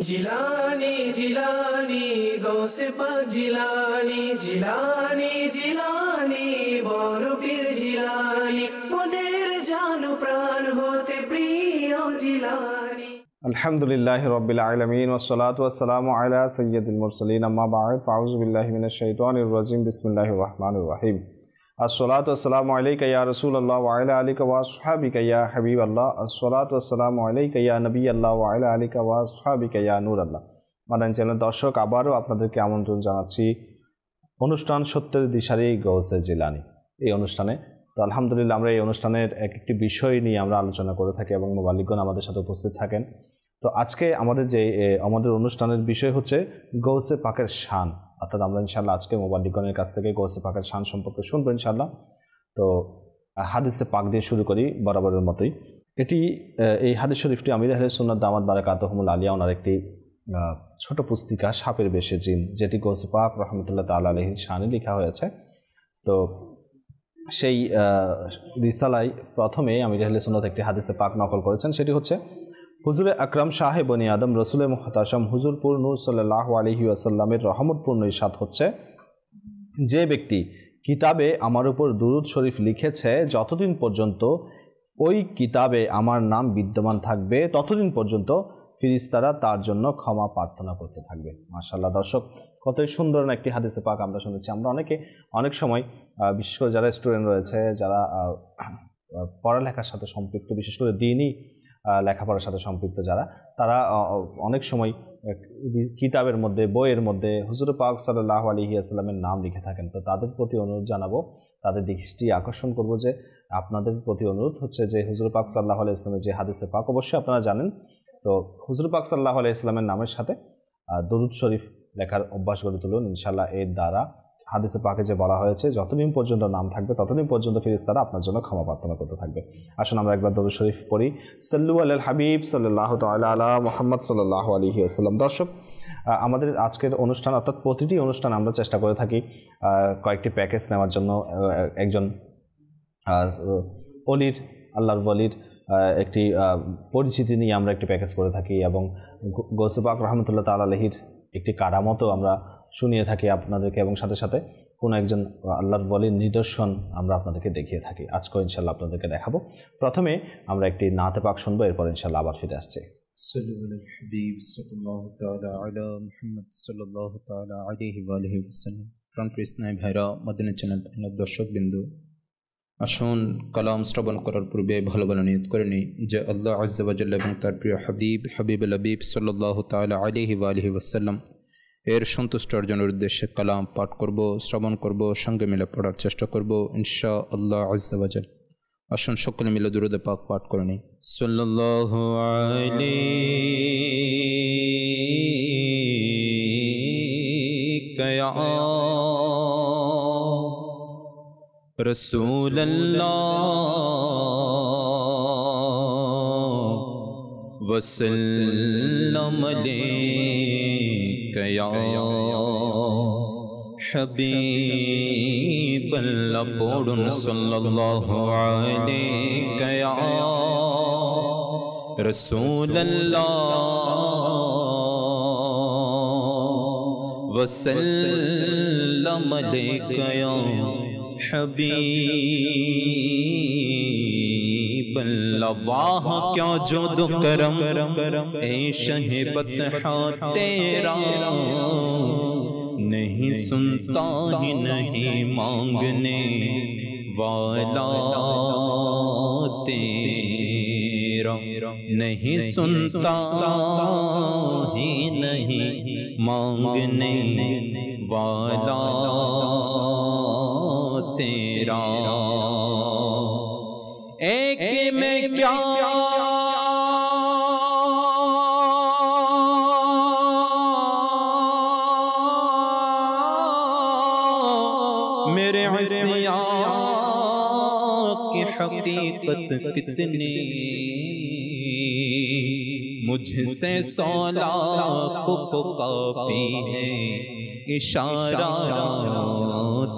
জিলানি জিলানি গৌসে পাক জিলানি জিলানি জিলানি বড় পীর জিলানি মোদের জান প্রাণ হতে প্রিয় জিলানি। আলহামদুলিল্লাহি রাব্বিল আলামিন ওয়াসসালাতু ওয়াসসালামু আলা সাইয়্যিদিল মুরসালিন আম্মা বা'দ ফাউযু বিল্লাহি মিনাশ শাইতানির রাজিম বিসমিল্লাহির রহমানির রহিম। আসসালাতু ওয়াসসালামু আলাইকা ইয়া রাসূলুল্লাহ ওয়া আলা আলিকা ওয়া আসহাবিকা ইয়া হাবিবাল্লাহ। আসসালাতু ওয়াসসালামু আলাইকা ইয়া নবিয়াল্লাহ ওয়া আলা আলিকা ওয়া আসহাবিকা ইয়া নূরাল্লাহ। মাদানী চ্যানেল দর্শক, আবারও আপনাদেরকে আমন্ত্রণ জানাচ্ছি অনুষ্ঠান সত্যের দিশারি গৌসে জিলানি এই অনুষ্ঠানে। তো আলহামদুলিল্লাহ আমরা এই অনুষ্ঠানের একটি বিষয় নিয়ে আমরা আলোচনা করে থাকি এবং মুবাল্লিগগণ আমাদের সাথে উপস্থিত থাকেন। তো আজকে আমাদের অনুষ্ঠানের বিষয় হচ্ছে গৌসে পাকের শান, অর্থাৎ আমরা ইনশাআল্লাহ আজকে মুবাল্লিগগণের কাছ থেকে গৌসে পাকের শান সম্পর্কে শুনবো ইনশাআল্লাহ। তো হাদিসে পাক দিয়ে শুরু করি বরাবরের মতোই। এই হাদিস শরীফটি আমির আহলে সুন্নাত দামাত বারাকাতুহুমুল আলিয়া ওনার একটি ছোট পুস্তিকা সাপের বেশে জিন, যেটি গৌসে পাক রহমতুল্লাহ তাআলা আলাইহির শানে লেখা হয়েছে। তো সেই রিসালায় প্রথমে আমির আহলে সুন্নাত একটি হাদিসে পাক নকল করেছেন, সেটি হচ্ছে হুজুরে আকরাম শাহে বনি আদম রসুলে মুহতাশম হুজুরপুর নূর সাল্লাল্লাহু আলাইহি ওয়াসাল্লামের রহমতপূর্ণ ইরশাদ হচ্ছে, যে ব্যক্তি কিতাবে আমার উপর দুরূদ শরীফ লিখেছে যতদিন পর্যন্ত ওই কিতাবে আমার নাম বিদ্যমান থাকবে ততদিন পর্যন্ত ফিরিস্তারা তার জন্য ক্ষমা প্রার্থনা করতে থাকবে। মাশাআল্লাহ দর্শক, কতই সুন্দর একটি হাদিসে পাক আমরা শুনেছি। আমরা অনেক সময় বিশেষ করে যারা স্টুডেন্ট রয়েছে, যারা পড়ালেখার সাথে সম্পৃক্ত, বিশেষ করে দ্বীনি লেখাপড়ার সাথে সম্পৃক্ত তারা অনেক সময় কিতাবের মধ্যে, বইয়ের মধ্যে হুজুর পাক সাল্লাল্লাহু আলাইহি ওয়াসাল্লামের নাম লিখে থাকেন। তো তাদের প্রতি অনুরোধ জানাবো, তাদের দৃষ্টি আকর্ষণ করব যে আপনাদের প্রতি অনুরোধ হচ্ছে যে হুজুর পাক সাল্লাল্লাহু আলাইহি ওয়াসাল্লামের যে হাদিসে পাক অবশ্যই আপনারা জানেন, তো হুজুর পাক সাল্লাল্লাহু আলাইহি ওয়াসাল্লামের নামের সাথে দরুদ শরীফ লেখার অভ্যাস গড়ে তুলুন। ইনশাআল্লাহ এর দ্বারা হাদিসে পাকে যে বলা হয়েছে যতদিন পর্যন্ত নাম থাকবে ততদিন পর্যন্ত ফেরেশতারা আপনার জন্য ক্ষমা প্রার্থনা করতে থাকবে। আসুন আমরা একবার দরুদ শরীফ পড়ি। সাল্লু আলাল হাবিব সাল্লাল্লাহু তাআলা আলা মুহাম্মদ সাল্লাল্লাহু আলাইহি ওয়াসাল্লাম। দর্শক, আমাদের আজকের অনুষ্ঠান অর্থাৎ প্রতিটি অনুষ্ঠান আমরা চেষ্টা করে থাকি কয়েকটি প্যাকেজ নেওয়ার জন্য। একজন আল্লাহর ওয়ালির একটি পরিচিতি নিয়ে আমরা একটি প্যাকেজ করে থাকি এবং গৌসে পাক রহমতুল্লাহ তাআলা আলাইহির একটি কারামতও আমরা শুনিয়ে থাকি আপনাদেরকে, এবং সাথে সাথে কোনো একজন আল্লাহর ওয়ালির নিদর্শন আমরা আপনাদেরকে দেখিয়ে থাকি। আজকেও ইনশাআল্লাহ আপনাদেরকে দেখাবো। প্রথমে আমরা একটি নাতে পাক শুনবো, এরপর ইনশাআল্লাহ আবার ফিরে আসছি। ভাইরা, মাদিনা চ্যানেল দর্শক বিন্দু, আসুন কালাম শ্রবণ করার পূর্বে ভালো নিয়ত করে নিই যে আল্লাহ আজ্জা ওয়া জাল্লা এবং তার প্রিয় হাবিবুল হাবিব সাল্লাল্লাহু তাআলা আলাইহি ওয়া আলিহি ওয়াসাল্লাম এর সন্তুষ্ট অর্জনের উদ্দেশ্যে কালাম পাঠ করব, শ্রবণ করব, সঙ্গে মিলে পড়ার চেষ্টা করব ইনশাআল্লাহ আজ্জা ওয়া জাল্লা। আসুন সকলে মিলে দুরূদ পাক পাঠ করে নিই। সাল্লাল্লাহু আলাইকা ইয়া رسول الله وسلم عليك يا حبيب الله পড়ুন সাল্লাল্লাহু আলাইকা ইয়া رسول الله وسلم عليك يا حبیب اللہ، واہ کیا جود کرم اے شہبت ہاں تیرا، نہیں سنتا ہی نہیں مانگنے والا تیرا، نہیں سنتا ہی نہیں مانگنے والا تیرا، ایک میں کیا میرے عصیان کی حقیقت کتنی، مجھ سے 100 لاکھ کو کافی ہے اشارہ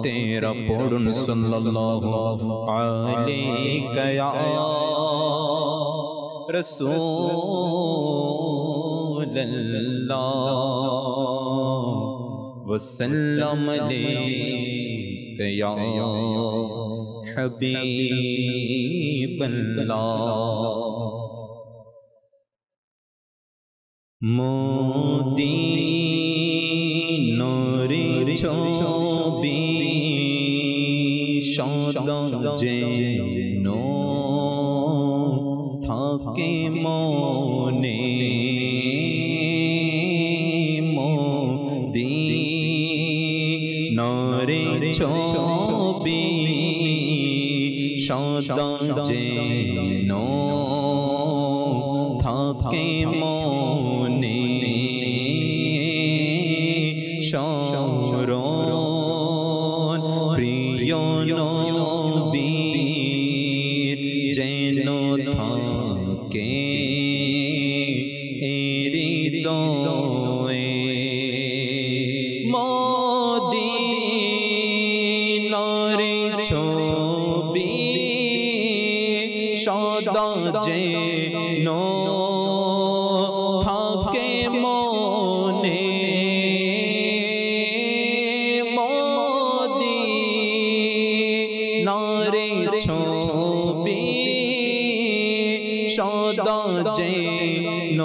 تیرا، پڑھن صلی اللہ علیہ یا رسول सल्लल्लाहु वसल्लम अलैका या हबीबल्लाह। মদিনারে ছবি সদা যেন থাকে মনে, মদিনারে ছবি সদা যেন থাকে মনে, শরণ প্রিয় নবীর যেন থাকে হৃদয়ে। মদিনারে ছবি সদা যেন থাকে মনে, মদিনারে ছবি সদা যেন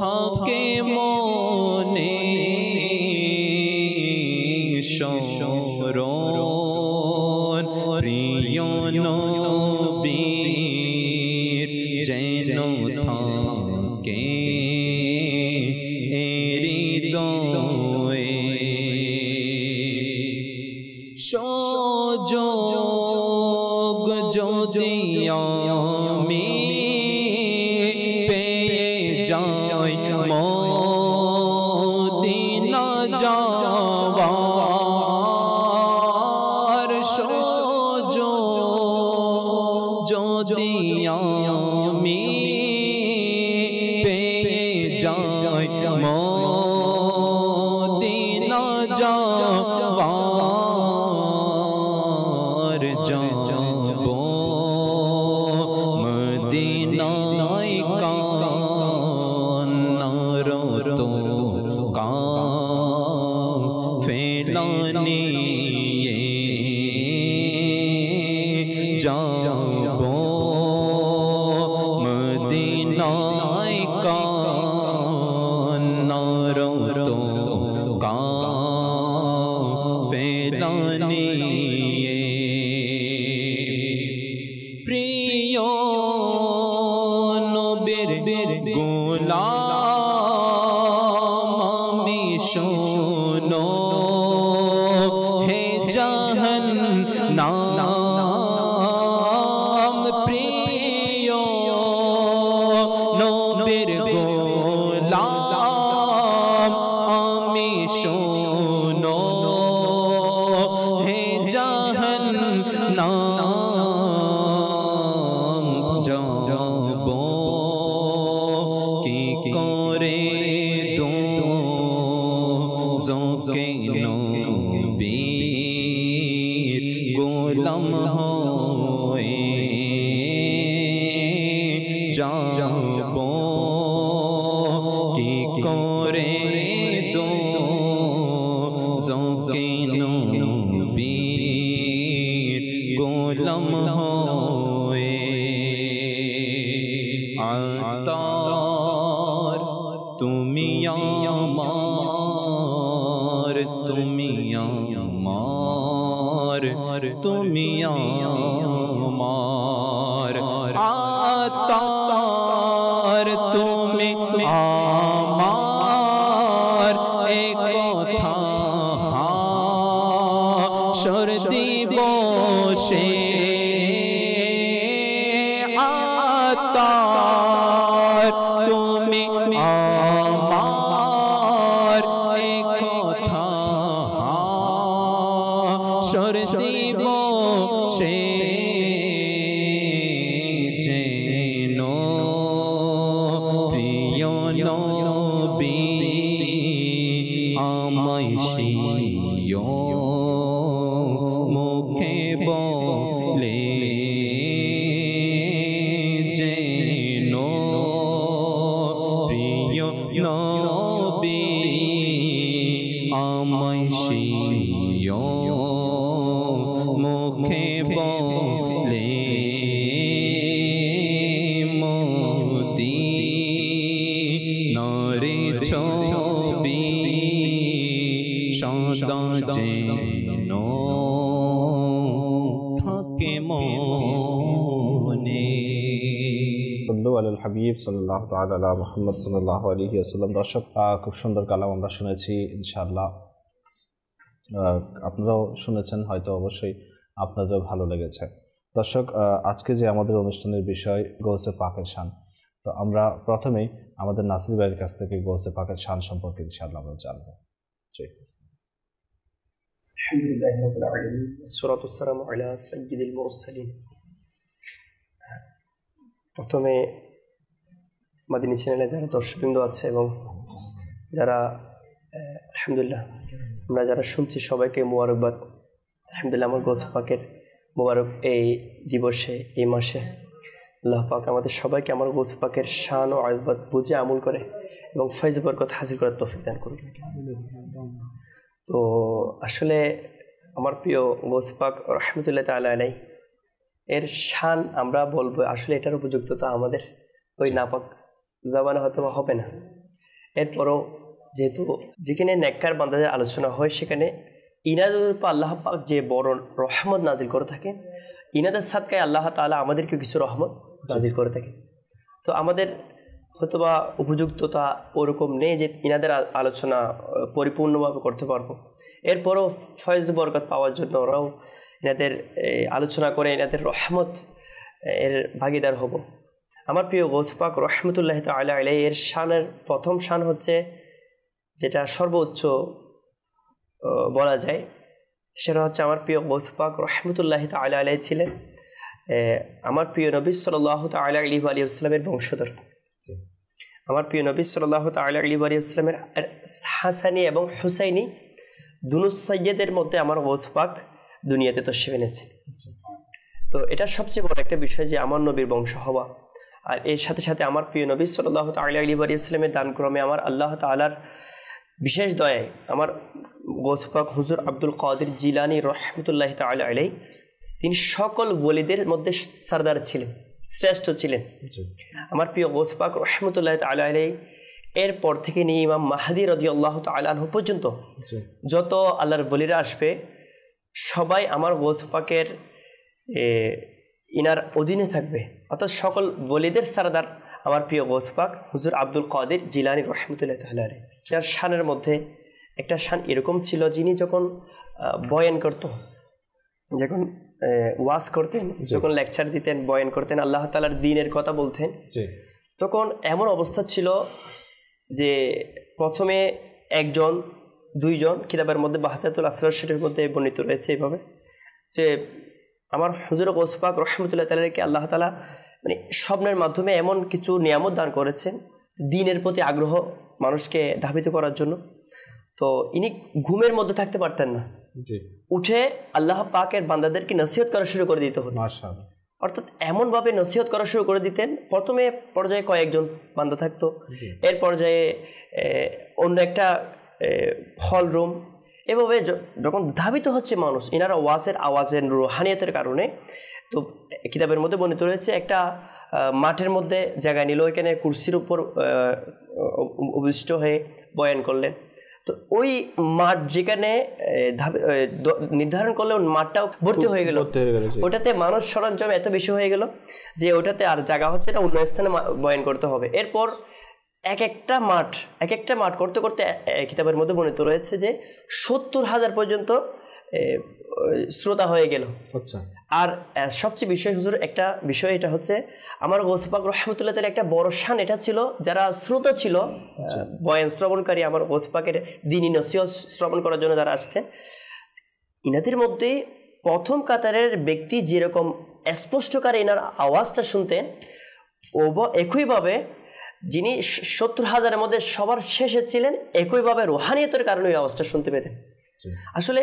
থাকে মনে, শরণ প্রিয় নবীর যেন থাকে হৃদয়ে। সুযোগ যদি আমি পেয়ে যাই মদিনা যাওয়ার, সুযোগ যদি আমি পেয়ে যাই মদিনা যাওয়ার, যাব মদিনায় কান্নারত কাফেলা নিয়ে, যাব মদিনায় কান্নারত কাফেলা নিয়ে। প্রিয় নবীর গোলাম আমি শোনো হে জাহান্নাম, প্রিয় নবীর গোলাম আমি শোনো হে জাহান্নাম, যাব কি করে দোজখে নবীর গোলাম হয়ে, যাব কি করে দোজখে নবীর গোলাম হয়ে। আতার তুমি আমার, তুমি আমার, তুমি আমার। আতার তুমি আমার, এ কথা হাসর দিবসে। আতার তুমি আমার, এ কথা হাসর দিবসে। যেন প্রিয় নবী আমায় সিও মুখে বলে, যেন প্রিয় নবী আমায় শিও মুখে বলে মদিনারে ছবি সদা যেন থাকে মনে। আল হাবিব সাল্লাল্লাহু তাআলা আলা মুহাম্মদ সাল্লাল্লাহু আলাইহি ওয়াসাল্লাম। দর্শক, খুব সুন্দর কালাম আমরা শুনেছি, ইনশাআল্লাহ আপনারাও শুনেছেন, হয়তো অবশ্যই আপনাদের ভালো লেগেছে। দর্শক, আজকে যে আমাদের অনুষ্ঠানের বিষয় গৌসে পাকের শান, তো আমরা প্রথমেই আমাদের নাসির ভাইয়ের কাছ থেকে গৌসে পাকের শান সম্পর্কে ইনশাআল্লাহ আমরা জানবো। আলহামদুলিল্লাহি রাব্বিল আলামিন, ওয়াসসালাতু ওয়াসসালামু আলা সাইয়্যিদিল মুরসালিন। প্রথমে মাদিনী চ্যানেলে যারা দর্শকবৃন্দ আছে এবং যারা আলহামদুলিল্লাহ আমরা যারা শুনছি সবাইকে মোবারকবাদ। আলহামদুলিল্লাহ, আমার গৌস পাকের মোবারক এই দিবসে, এই মাসে আল্লাহ পাক আমাদের সবাইকে আমার গৌস পাকের শান ও আযবাত বুঝে আমল করে এবং ফয়জ বরকত হাসিল করার তৌফিক দান করুন। তো আসলে আমার প্রিয় গৌস পাক রহমতুল্লাহ তাআলা আলাইহি এর শান আমরা বলবো, আসলে এটার উপযুক্ততা আমাদের ওই নাপাক জবানে হয়তো হবে না। এরপরও যেহেতু যেখানে নেককার বান্দাদের আলোচনা হয়, সেখানে ইনাদের উপর আল্লাহ পাক যে বড় রহমত নাজিল করে থাকে, ইনাদের সাদকায় আল্লাহ তাআলা আমাদেরকে কিছু রহমত নাজিল করে থাকে। তো আমাদের হয়তোবা উপযুক্ততা ওরকম নেই যে ইনাদের আলোচনা পরিপূর্ণভাবে করতে পারবো। এরপরও ফয়েজ বরকত পাওয়ার জন্য ওরাও ইনাদের আলোচনা করে ইনাদের রহমত এর ভাগিদার হব। আমার প্রিয় গৌস পাক রহমতুল্লাহ তাআলা আলাইহি এর শানের প্রথম শান হচ্ছে, যেটা সর্বোচ্চ বলা যায়, সেটা হচ্ছে আমার প্রিয় গৌস পাক রহমতুল্লাহ তাআলা আলাইহি ছিলেন আমার প্রিয় নবী সাল্লাল্লাহু তাআলা আলাইহি ওয়া সাল্লামের বংশধর। আমার প্রিয় নবী সাল্লাল্লাহু তাআলা আলাইহি ওয়া সাল্লামের হাসানি এবং হুসাইনি দুনো সাইয়্যিদের মধ্যে আমার গৌস পাক দুনিয়াতে তশরিফ এনেছেন। তো এটা সবচেয়ে বড় একটা বিষয় যে আমার নবীর বংশ হওয়া, আর এর সাথে সাথে আমার প্রিয় নবী সাল্লাল্লাহু তাআলা আলাইহি ওয়া সাল্লামের দানক্রমে আমার আল্লাহ তাআলার বিশেষ দয়ায় আমার গৌস পাক হুজুর আব্দুল কাদের জিলানী রহমতুল্লাহি তাআলা আলাইহি তিনি সকল ওলিদের মধ্যে সরদার ছিলেন, শ্রেষ্ঠ ছিলেন। আমার প্রিয় গৌস পাক রহমতুল্লাহি তাআলা আলাইহি এরপর থেকে নিয়ে ইমাম মাহদী রাদিয়াল্লাহু তাআলা আনহু পর্যন্ত যত আল্লাহর ওলিরা আসবে সবাই আমার গৌস পাকের ইনার অধীনে থাকবে, অর্থাৎ সকল ওলিদের সরদার আমার প্রিয় গৌস পাক হুজুর আব্দুল কাদের জিলানী রহমতুল্লাহি তাআলা আলাইহি। যার শানের মধ্যে একটা শান এরকম ছিল, যিনি যখন বয়ান করত, যখন ওয়াজ করতেন, যখন লেকচার দিতেন, বয়ান করতেন, আল্লাহ তাআলার দ্বীনের কথা বলতেন, তখন এমন অবস্থা ছিল যে প্রথমে একজন দুইজন, কিতাবের মধ্যে বাহসাতুল আসরার শরীফের মধ্যে বর্ণিত রয়েছে এইভাবে যে আমার হুজুর গৌস পাক রহমতুল্লাহ তাআলাকে আল্লাহ তাআলা মানে স্বপ্নের মাধ্যমে এমন কিছু নিয়ামত দান করেছেন দ্বীনের প্রতি আগ্রহ মানুষকে ধাবিত করার জন্য। তো ইনি ঘুমের মধ্যে থাকতে পারতেন না, উঠে আল্লাহ পাকের বান্দাদেরকে নসিহত করা শুরু করে দিতে হতো। অর্থাৎ এমনভাবে নসিহত করা শুরু করে দিতেন, প্রথমে পর্যায়ে কয়েকজন বান্দা থাকতো, এর পর্যায়ে অন্য একটা হল রুম, এভাবে যখন ধাবিত হচ্ছে মানুষ ইনারা ওয়াজের আওয়াজের রুহানিয়তের কারণে, তো কিতাবের মধ্যে বর্ণিত রয়েছে একটা মাঠের মধ্যে জায়গা নিল, ওইখানে কুরসির উপর উপবিষ্ট হয়ে বয়ান করলেন। তো ওই মাঠ যেখানে নির্ধারণ করলে মাঠটাও ভর্তি হয়ে গেল, ওটাতে মানুষ সরঞ্জাম এত বেশি হয়ে গেল যে ওটাতে আর জায়গা হচ্ছে না, অন্য স্থানে বয়ান করতে হবে। এরপর এক একটা মাঠ করতে করতে কিতাবের মধ্যে বর্ণিত রয়েছে যে 70,000 পর্যন্ত শ্রোতা হয়ে গেল। আচ্ছা, আর সবচেয়ে একটা বিষয় এটা হচ্ছে আমার গৌস পাক রহমতুল্লাহ তাআলা একটা বড় শান এটা ছিল, যারা শ্রোতা ছিল বয়ান শ্রবণকারী, আমার গৌস পাকের দ্বীনী নসিহত শ্রবণ করার জন্য যারা আসতেন, ইনাদের মধ্যে প্রথম কাতারের ব্যক্তি যেরকম স্পষ্টকারে ইনার আওয়াজটা শুনতেন, একইভাবে যিনি 70,000-এর মধ্যে সবার শেষে ছিলেন, একইভাবে রুহানিয়তের কারণে ওই আওয়াজটা শুনতে পেতেন। আসলে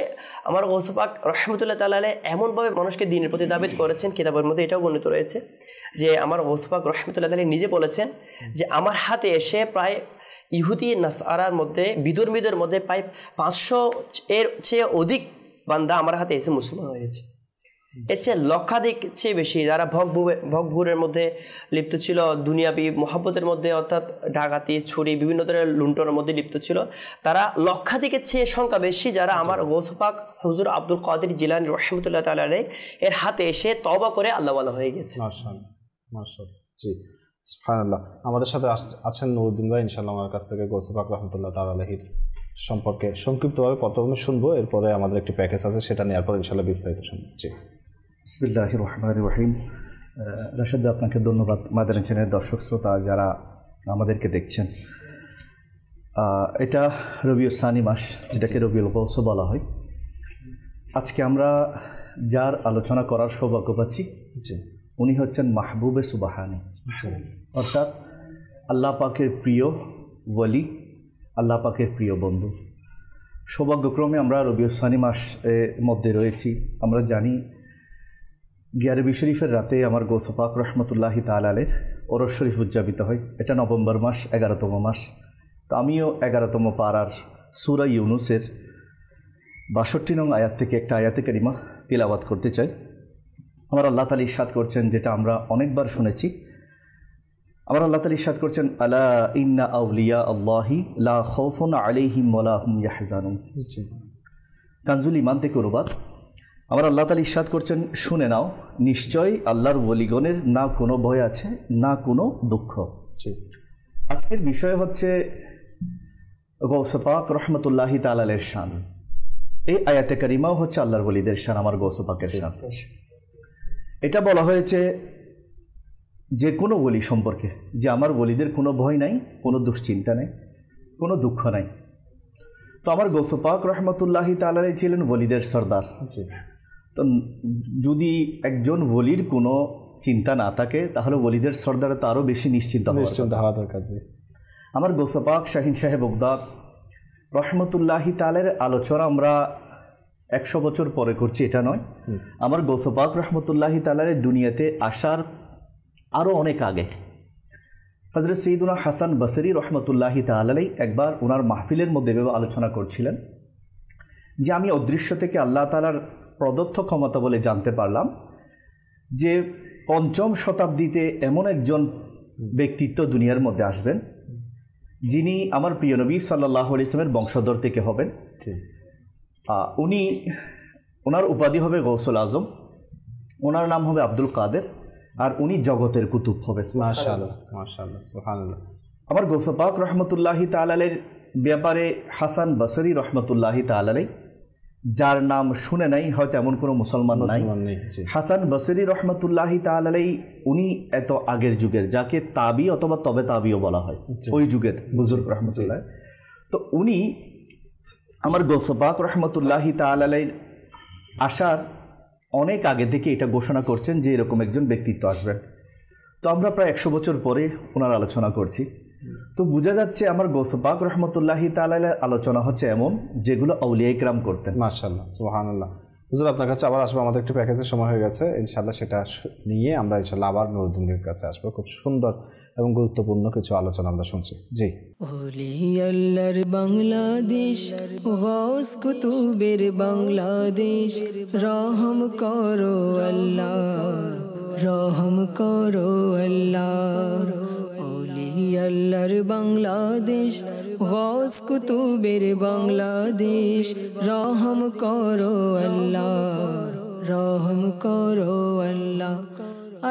আমার গৌস পাক রহমতুল্লাহ তাআলা এমনভাবে মানুষকে দ্বীনের প্রতি দাবিত করেছেন, কিতাবের মধ্যে এটাও বর্ণিত রয়েছে যে আমার গৌস পাক রহমতুল্লাহ তাআলা নিজে বলেছেন যে আমার হাতে এসে প্রায় ইহুদি নাসারার মধ্যে বিধর্মীদের মধ্যে প্রায় 500 এর চেয়ে অধিক বান্দা আমার হাতে এসে মুসলমান হয়েছে। এর চেয়ে লক্ষাধিক চেয়ে বেশি যারা ভগভুরের মধ্যে লিপ্ত ছিল, দুনিয়াবি মোহাব্বতের মধ্যে অর্থাৎ ডাকাতি, ছুরি, বিভিন্ন ধরনের লুণ্ঠনের মধ্যে লিপ্ত ছিল, তারা লক্ষাধিকের চেয়ে সংখ্যা বেশি যারা আমার গৌস পাক হুজুর আব্দুল কাদের জিলানী রাহমাতুল্লাহ তাআলা আলাইহি এর হাতে এসে তওবা করে আল্লাহওয়ালা হয়ে গেছে। মাশাআল্লাহ, মাশাআল্লাহ। জি, সুবহানাল্লাহ। আমাদের সাথে আছেন নুরুদ্দিন ভাই, ইনশাআল্লাহ আমার কাছ থেকে গৌস পাক রাহমাতুল্লাহ তাআলা আলাইহির সম্পর্কে সংক্ষিপ্তভাবে প্রথমে শুনবো, এরপরে আমাদের একটি প্যাকেজ আছে সেটা নেওয়ার পর ইনশাআল্লাহ বিস্তারিত শুনবো। জি, বিসমিল্লাহির রহমানির রহিম। রাশেদ, আপনাকে ধন্যবাদ। মাদানী চ্যানেলের দর্শক শ্রোতা যারা আমাদেরকে দেখছেন, এটা রবিউল সানি মাস, যেটাকে রবিউল গৌস বলা হয়। আজকে আমরা যার আলোচনা করার সৌভাগ্য পাচ্ছি, উনি হচ্ছেন মাহবুবে সুবহানি, অর্থাৎ আল্লাহ পাকের প্রিয় ওয়ালি, আল্লাহ পাকের প্রিয় বন্ধু। সৌভাগ্যক্রমে আমরা রবিউল সানি মাসের মধ্যে রয়েছি। আমরা জানি গিয়ারবি শরীফের রাতে আমার গৌস পাক রহমতুল্লাহি তাআলা আলাইহির ওরস শরীফ উদযাপিত হয়। এটা নভেম্বর মাস, 11তম মাস। তো আমিও 11তম পারার সূরা ইউনুসের 62 নং আয়াত থেকে একটা আয়াতে কারিমা তিলাওয়াত করতে চাই। আমার আল্লাহ তাআলা ইরশাদ করছেন, যেটা আমরা অনেকবার শুনেছি। আমার আল্লাহ তাআলা ইরশাদ করছেন, আলা ইন্না আউলিয়া আল্লাহি লা খাউফুন আলাইহিম ওয়া লা হুম ইয়াহজানুন। কানজুল ঈমান থেকে অনুবাদ। আমার আল্লাহ তাআলা ইরশাদ করছেন, শুনে নাও, নিশ্চয় আল্লাহর ওলিগণের না কোনো ভয় আছে, না কোনো দুঃখ। আজকের বিষয় হচ্ছে গৌস পাক রহমতুল্লাহি তাআলা আলাইহির শান। এই আয়াতে কারিমাও হচ্ছে আল্লাহর ওলিদের শান, আমার গৌস পাকের শান। এটা বলা হয়েছে যে কোনো ওলি সম্পর্কে, যে আমার ওলিদের কোনো ভয় নাই, কোনো দুশ্চিন্তা নেই, কোনো দুঃখ নাই। তো আমার গৌস পাক রহমতুল্লাহি তাআলা আলাইহি ছিলেন ওলিদের সর্দার। তো যদি একজন ওলির কোনো চিন্তা না থাকে, তাহলে ওলিদের সর্দারে তো আরও বেশি নিশ্চিন্ত হওয়া দরকার। আমার গৌস পাক শাহিন সাহেব বগদাদ রহমতুল্লাহি তাআলার আলোচনা আমরা 100 বছর পরে করছি, এটা নয়। আমার গৌস পাক রহমতুল্লাহি তাআলার দুনিয়াতে আসার আরও অনেক আগে হযরত সৈয়দুনা হাসান বসরি রহমতুল্লাহি তাআলা আলাইহি একবার ওনার মাহফিলের মধ্যে এভাবে আলোচনা করছিলেন যে আমি অদৃশ্য থেকে আল্লাহ তাআলার প্রদত্ত ক্ষমতা বলে জানতে পারলাম যে 5ম শতাব্দীতে এমন একজন ব্যক্তিত্ব দুনিয়ার মধ্যে আসবেন, যিনি আমার প্রিয় নবী সাল্লাল্লাহু আলাইহি ওয়াসাল্লামের বংশধর থেকে হবেন। ওনার উপাধি হবে গৌসুল আজম, ওনার নাম হবে আব্দুল কাদের, আর উনি জগতের কুতুব হবে। মাশাআল্লাহ, মাশাআল্লাহ, সুবহানাল্লাহ। আমার গৌস পাক রহমতুল্লাহি তাআলা আলাইহির ব্যাপারে হাসান বসরি রহমতুল্লাহি তাআলা আলাইহি, যার নাম শুনে নাই হয়তো এমন কোনো মুসলমান নাই। হাসান বসরি রহমতুল্লাহি তাআলা আলাইহি উনি এত আগের যুগের, যাকে তাবি অথবা তবে তাবিও বলা হয়, ওই যুগের বুজুর্গ রহমতুল্লাহ। তো উনি আমার গৌস পাক রহমতুল্লাহি তাআলা আলাইহির আসার অনেক আগে থেকে এটা ঘোষণা করছেন যে এরকম একজন ব্যক্তিত্ব আসবেন। তো আমরা প্রায় 100 বছর পরে ওনার আলোচনা করছি। তো বোঝা যাচ্ছে আমার গৌস পাক রহমতুল্লাহি তাআলা আলাইহির আলোচনা হচ্ছে এমন যেগুলো আউলিয়া ইকরাম করতেন। মাশাআল্লাহ, সুবহানাল্লাহ। হুজুর, আপনার কাছে আবার আসবো, আমাদের একটু প্যাকেজের সময় হয়ে গেছে। ইনশাআল্লাহ সেটা নিয়ে আমরা ইনশাআল্লাহ আবার নুরুদ্দিনের কাছে আসবো। খুব সুন্দর এবং গুরুত্বপূর্ণ কিছু আলোচনা আমরা শুনছি। জি, ওলি আল্লাহর বাংলাদেশ, গৌস কুতুবের বাংলাদেশ, রহম করো আল্লাহ, রহম করো আল্লাহ। ওলি আল্লাহর বাংলাদেশ, গৌস কুতুবের বাংলাদেশ, রহম করো আল্লাহ, রহম করো আল্লাহ।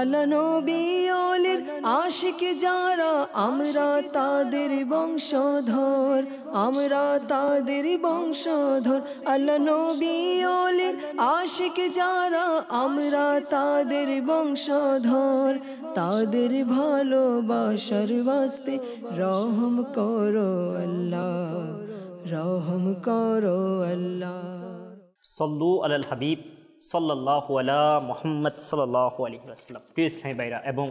আল্লাহ নবী ওলির আশিক যারা, আমরা তাদের বংশধর, আমরা তাদের বংশধর। আল্লাহ নবী ওলির আশিক যারা, আমরা তাদের বংশধর। তাদের ভালোবাসার ওয়াস্তে রহম করো আল্লাহ, রহম করো আল্লাহ। সল্লু আলাল হাবিব সাল্লাল্লাহু আলা মুহাম্মদ সাল্লাল্লাহু আলাইহি ওয়াসাল্লাম। প্রিয় ইসলামী ভাইরা এবং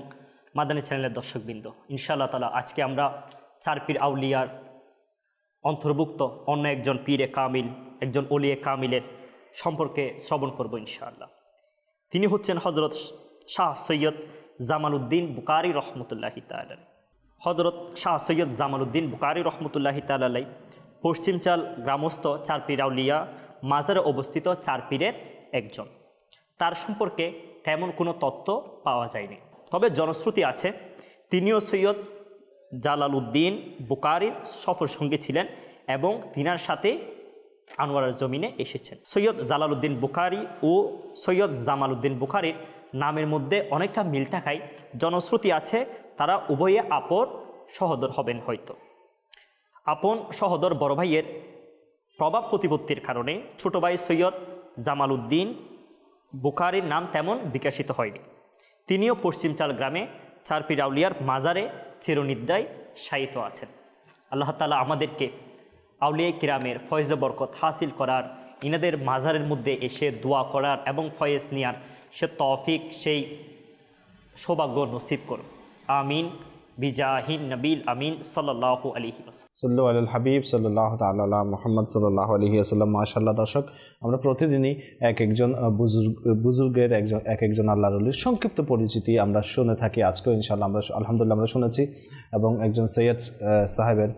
মাদানী চ্যানেলের দর্শকবৃন্দ, ইনশাআল্লাহ তাআলা আজকে আমরা 4 পীর আউলিয়ার অন্তর্ভুক্ত অন্য একজন পীরে কামিল, একজন ওলিয়ে কামিলের সম্পর্কে শ্রবণ করব ইনশাআল্লাহ। তিনি হচ্ছেন হযরত শাহ সৈয়দ জামালউদ্দিন বুখারী রহমতুল্লাহি তাআলা। হজরত শাহ সৈয়দ জামালউদ্দিন বুখারী রহমতুল্লাহি তাআলা পশ্চিমচাল গ্রামস্থ চার পীর আউলিয়া মাজারে অবস্থিত চার পীরের একজন। তার সম্পর্কে তেমন কোনো তথ্য পাওয়া যায়নি, তবে জনশ্রুতি আছে তিনিও সৈয়দ জালালউদ্দিন বুখারীর সফর সঙ্গী ছিলেন এবং তিনার সাথে আনোয়ারের জমিনে এসেছেন। সৈয়দ জালালউদ্দিন বুখারী ও সৈয়দ জামালউদ্দিন বুখারীর নামের মধ্যে অনেকটা মিল থাকায় জনশ্রুতি আছে তারা উভয়ে আপন সহোদর হবেন। হয়তো আপন সহোদর বড় ভাইয়ের প্রভাব প্রতিপত্তির কারণে ছোট ভাই সৈয়দ জামালউদ্দিন বুখারীর নাম তেমন বিকশিত হয়নি। তিনিও পশ্চিমচাল গ্রামে চার পীর আউলিয়ার মাজারে চিরনিদ্রায় শায়িত আছেন। আল্লাহ তাআলা আমাদেরকে আউলিয়া কিরামের ফয়েজ বরকত হাসিল করার, ইনাদের মাজারের মধ্যে এসে দোয়া করার এবং ফয়েজ নেওয়ার সে তৌফিক, সেই সৌভাগ্য নসিব করুন। আমিন বিজাহিন নবীল আমিন সাল্লাল্লাহু আলাইহি ওয়াসাল্লাম। সাল্লু আলাল হাবিব সাল্লাল্লাহু তাআলা আলা মুহাম্মদ সাল্লাল্লাহু আলাইহি ওয়াসাল্লাম। মাশাআল্লাহ দর্শক, আমরা প্রতিদিনই একজন বুজুর্গের একজন আল্লাহর ওলির সংক্ষিপ্ত পরিচিতি আমরা শুনে থাকি। আজকেও ইনশাআল্লাহ আমরা আলহামদুলিল্লাহ আমরা শুনেছি এবং একজন সৈয়দ সাহেবের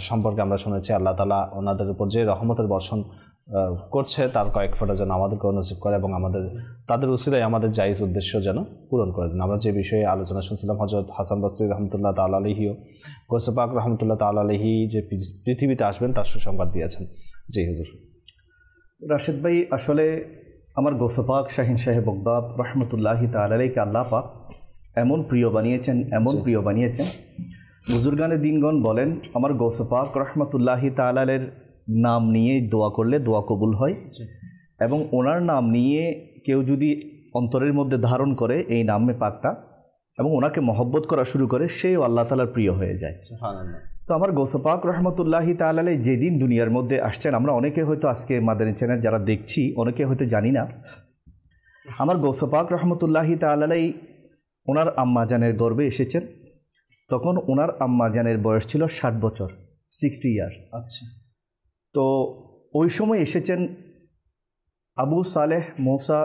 সম্পর্কে আমরা শুনেছি। আল্লাহ তাআলা ওনাদের উপর যে রহমতের বর্ষণ করছে তার কয়েক ফোঁটা যেন আমাদেরকেও নসিব করে এবং তাদের উসিলায় আমাদের জায়েজ উদ্দেশ্য যেন পূরণ করে দেন। আমরা যে বিষয়ে আলোচনা শুনছিলাম, হযরত হাসান বসরি রহমতুল্লাহ তাআলা আলাইহি ও গৌসে পাক রহমতুল্লাহ তাআলা আলাইহি যে পৃথিবীতে আসবেন তার সুসংবাদ দিয়েছেন। জি হুজুর। রাশেদ ভাই, আসলে আমার গৌসে পাক শাহিন সাহেব বগদাদ রহমতুল্লাহি তাআলা আলাইহিকে আল্লাহ পাক এমন প্রিয় বানিয়েছেন বুজুর্গানে দিনগণ বলেন আমার গৌসে পাক রহমতুল্লাহি তাআলা আলাইহির নাম নিয়ে দোয়া করলে দোয়া কবুল হয় এবং ওনার নাম নিয়ে কেউ যদি অন্তরের মধ্যে ধারণ করে এই নামে পাকটা এবং ওনাকে মহব্বত করা শুরু করে, সেও আল্লাহ তাআলার প্রিয় হয়ে যায়। তো আমার গৌসে পাক রহমতুল্লাহি তাআলা আলাইহি যেদিন দুনিয়ার মধ্যে আসছেন, আমরা অনেকে হয়তো আজকে মাদানী চ্যানেল যারা দেখছি অনেকে হয়তো জানি না, আমার গৌসে পাক রহমতুল্লাহি তাআলা আলাইহি ওনার আম্মা জানের গর্ভে এসেছেন। তখন ওনার আম্মা জানের বয়স ছিল 60 বছর, 60 ইয়ার্স। আচ্ছা। তো ওই সময় এসেছেন আবু সালেহ মৌসা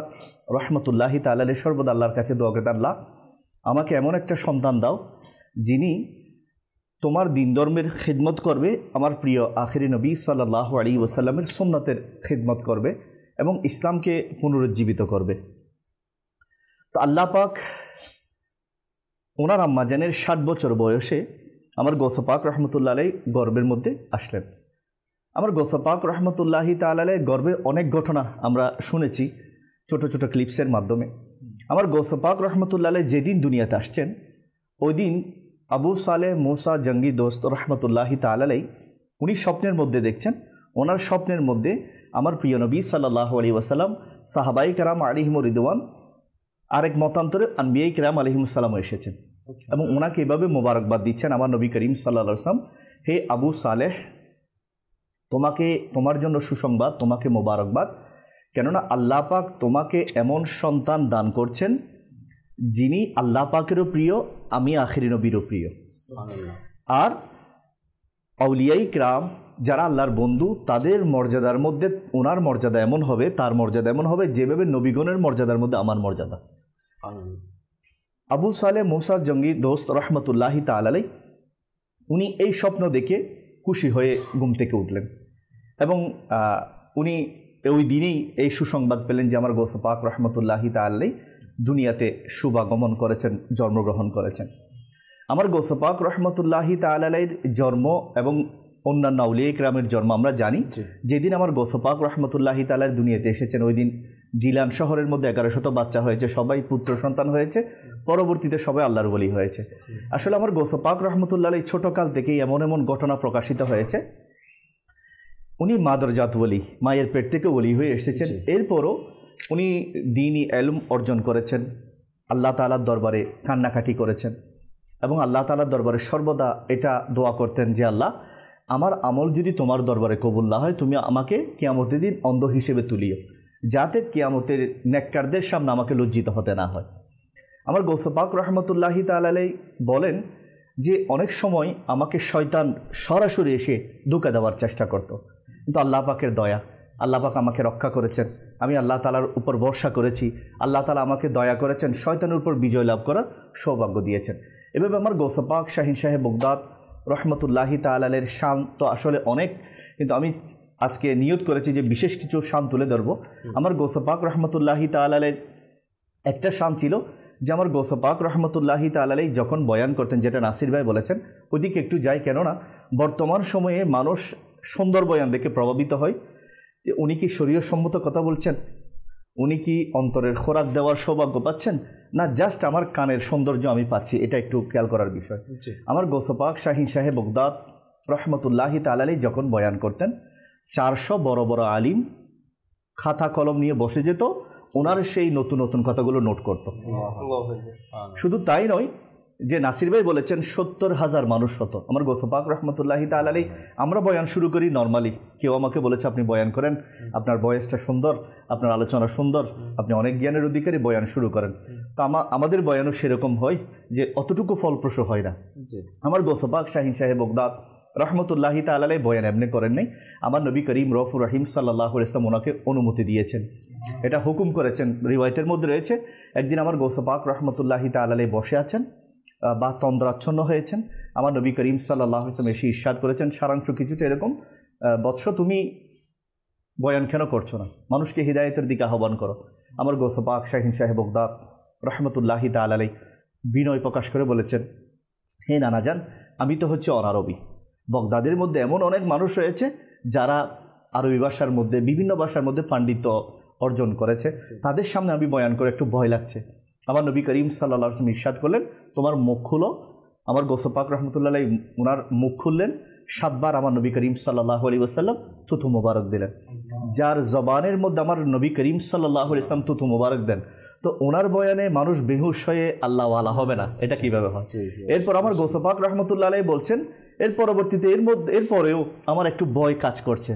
রহমতুল্লাহি তাআলা আলাইহি সর্বদা আল্লাহর কাছে দোয়া করতেন, আল্লাহ আমাকে এমন একটা সন্তান দাও যিনি তোমার দিন ধর্মের খিদমত করবে, আমার প্রিয় আখিরি নবী সাল্লাল্লাহু আলাইহি ওয়াসাল্লামের সুন্নতের খিদমত করবে এবং ইসলামকে পুনরুজ্জীবিত করবে। তো আল্লাহ পাক ওনার আম্মা জানের 60 বছর বয়সে আমার গৌসে পাক রহমতুল্লাহ আলাইহি গর্বের মধ্যে আসলেন। আমার গৌসে পাক রহমতুল্লাহি তাআলা আলাইহির গর্বের অনেক ঘটনা আমরা শুনেছি ছোট ছোট ক্লিপসের মাধ্যমে। আমার গৌসে পাক রহমতুল্লাহ আলাইহি যেদিন দুনিয়াতে আসছেন ওই দিন আবু সালেহ মুসা জঙ্গি দোস্ত রহমতুল্লাহি তাআলা আলাইহি উনি স্বপ্নের মধ্যে দেখছেন, ওনার স্বপ্নের মধ্যে আমার প্রিয় নবী সাল্লাল্লাহু আলাইহি ওয়াসাল্লাম, সাহাবায়ে কেরাম আলাইহিমুর রিদওয়ান, আরেক মতান্তরে আনবিয়ায়ে কেরাম আলাইহিমুস সালাম এসেছেন এবং ওনাকে এভাবে মোবারকবাদ দিচ্ছেন আমার নবী করিম সাল্লাল্লাহু আলাইহি ওয়াসাল্লাম, হে আবু সালেহ, তোমার জন্য সুসংবাদ, তোমাকে মোবারকবাদ, কেননা আল্লাহ পাক তোমাকে এমন সন্তান দান করছেন যিনি আল্লাহ পাকেরও প্রিয়, আমি আখিরি নবীরও প্রিয়। আর আউলিয়াই কিরাম যারা আল্লাহর বন্ধু তাদের মর্যাদার মধ্যে ওনার মর্যাদা এমন হবে, তার মর্যাদা এমন হবে যেভাবে নবীগণের মর্যাদার মধ্যে আমার মর্যাদা। আবু সালেহ মুসা জঙ্গি দোস্ত রহমতুল্লাহি তাআলা আলাইহি উনি এই স্বপ্ন দেখে খুশি হয়ে ঘুম থেকে উঠলেন এবং উনি ওই দিনেই এই সুসংবাদ পেলেন যে আমার গৌসে পাক রহমতুল্লাহি তাআলা আলাইহি দুনিয়াতে শুভাগমন করেছেন, জন্মগ্রহণ করেছেন। আমার গৌসে পাক রহমতুল্লাহি তাআলা আলাইহির জন্ম এবং অন্যান্য আউলিয়া কিরামের জন্ম আমরা জানি। যেদিন আমার গৌসে পাক রহমতুল্লাহি তাআলা দুনিয়াতে এসেছেন ওই দিন জিলান শহরের মধ্যে 1100 বাচ্চা হয়েছে, সবাই পুত্র সন্তান হয়েছে, পরবর্তীতে সবাই আল্লাহর ওলি হয়েছে। আসলে আমার গৌসে পাক রহমতুল্লাহ আলাইহি ছোটকাল থেকেই এমন এমন ঘটনা প্রকাশিত হয়েছে, উনি মাদরজাত ওলি, মায়ের পেট থেকে ওলি হয়ে এসেছেন। এরপরও উনি দ্বীনি ইলম অর্জন করেছেন, আল্লাহ তাআলার দরবারে কান্নাকাটি করেছেন এবং আল্লাহ তাআলার দরবারে সর্বদা এটা দোয়া করতেন যে আল্লাহ আমার আমল যদি তোমার দরবারে কবুল না হয় তুমি আমাকে কিয়ামতের দিন অন্ধ হিসেবে তুলিও, যাতে কিয়ামতের নেককারদের সামনে আমাকে লজ্জিত হতে না হয়। আমার গৌসে পাক রহমতুল্লাহি তাআলা আলাইহি বলেন যে অনেক সময় আমাকে শয়তান সরাসরি এসে ধোঁকা দেওয়ার চেষ্টা করত, কিন্তু আল্লাহ পাকের দয়া, আল্লাহ পাক আমাকে রক্ষা করেছেন, আমি আল্লাহ তাআলার উপর ভরসা করেছি, আল্লাহ তাআলা আমাকে দয়া করেছেন, শয়তানের উপর বিজয় লাভ করার সৌভাগ্য দিয়েছেন। এভাবে আমার গৌসে পাক শাহিন সাহেব বগদাদ রহমতুল্লাহি তাআলার শান তো আসলে অনেক, কিন্তু আমি আজকে নিয়ত করেছি যে বিশেষ কিছু শান তুলে ধরবো। আমার গৌসে পাক রহমতুল্লাহি তাআলার একটা শান ছিল যে আমার গৌসে পাক রহমতুল্লাহি তাআলাই যখন বয়ান করতেন, যেটা নাসির ভাই বলেছেন, ওদিকে একটু যাই, কেননা বর্তমান সময়ে মানুষ সুন্দর বয়ান দেখে প্রভাবিত হয়। যে উনি কি শরীয়সম্মত কথা বলছেন, উনি কি অন্তরের খোরাক দেওয়ার সৌভাগ্য পাচ্ছেন, না জাস্ট আমার কানের সৌন্দর্য আমি পাচ্ছি, এটা একটু খেয়াল করার বিষয়। আমার গৌসে পাক শাহিন সাহেব বগদাদ রহমতুল্লাহি তাআলাই যখন বয়ান করতেন, 400 বড় বড় আলিম খাতা কলম নিয়ে বসে যেত, ওনার সেই নতুন নতুন কথাগুলো নোট করত। শুধু তাই নয় যে নাসির ভাই বলেছেন 70,000 মানুষ হতো। আমার গৌসে পাক রহমতুল্লাহি তাআলাই, আমরা বয়ান শুরু করি নর্মালি, কেউ আমাকে বলেছে আপনি বয়ান করেন, আপনার বয়সটা সুন্দর, আপনার আলোচনা সুন্দর, আপনি অনেক জ্ঞানের অধিকারী, বয়ান শুরু করেন। তো আমাদের বয়ানও সেরকম হয় যে অতটুকু ফলপ্রসূ হয় না। আমার গৌসে পাক শাহিন সাহেব বগদাদ রহমতুল্লাহি তাআলাই বয়ান এমনি করেন নাই, আমার নবী করিম রউফুর রহিম সাল্লাল্লাহু আলাইহি ওয়াসাল্লাম ওনাকে অনুমতি দিয়েছেন, এটা হুকুম করেছেন। রিওয়ায়াতের মধ্যে রয়েছে একদিন আমার গৌসে পাক রহমতুল্লাহি তাআলাই বসে আছেন বা তন্দ্রাচ্ছন্ন হয়েছেন, আমার নবী করিম সাল্লাল্লাহু আলাইহি ওয়াসাল্লাম এসে ইরশাদ করেছেন, সারাংশ কিছুটা এরকম, বৎস তুমি বয়ান কেন করছো না, মানুষকে হিদায়াতের দিকে আহ্বান করো। আমার গৌসে পাক শাহিন সাহেব বগদাদ রহমতুল্লাহি তাআলাই বিনয় প্রকাশ করে বলেছেন, হে নানাজান, আমি তো হচ্ছে অনারবি, বগদাদের মধ্যে এমন অনেক মানুষ রয়েছে যারা আরবি ভাষার মধ্যে, বিভিন্ন ভাষার মধ্যে পাণ্ডিত্য অর্জন করেছে, তাদের সামনে আমি বয়ান করে একটু ভয় লাগছে। আমার নবী করিম সাল্লাল্লাহু আলাইহি ওয়াসাল্লাম ইরশাদ করলেন, তোমার মুখ খুলো। আমার গৌসে পাক রহমতুল্লাহ আলাইহি ওনার মুখ খুললেন, 7 বার আমার নবী করিম সাল্লাল্লাহু আলাইহি ওয়াসাল্লাম থুথু মোবারক দিলেন। যার জবানের মধ্যে আমার নবী করিম সাল্লাল্লাহু আলাইহি ওয়াসাল্লাম থুথু মোবারক দেন, তো ওনার বয়ানে মানুষ বেহুশ হয়ে আল্লাহ ওয়ালা হবে না, এটা কিভাবে হয়? এরপর আমার গৌসে পাক রহমতুল্লাহ আলাইহি বলছেন, এর পরবর্তীতে এরপরেও আমার একটু ভয় কাজ করছে,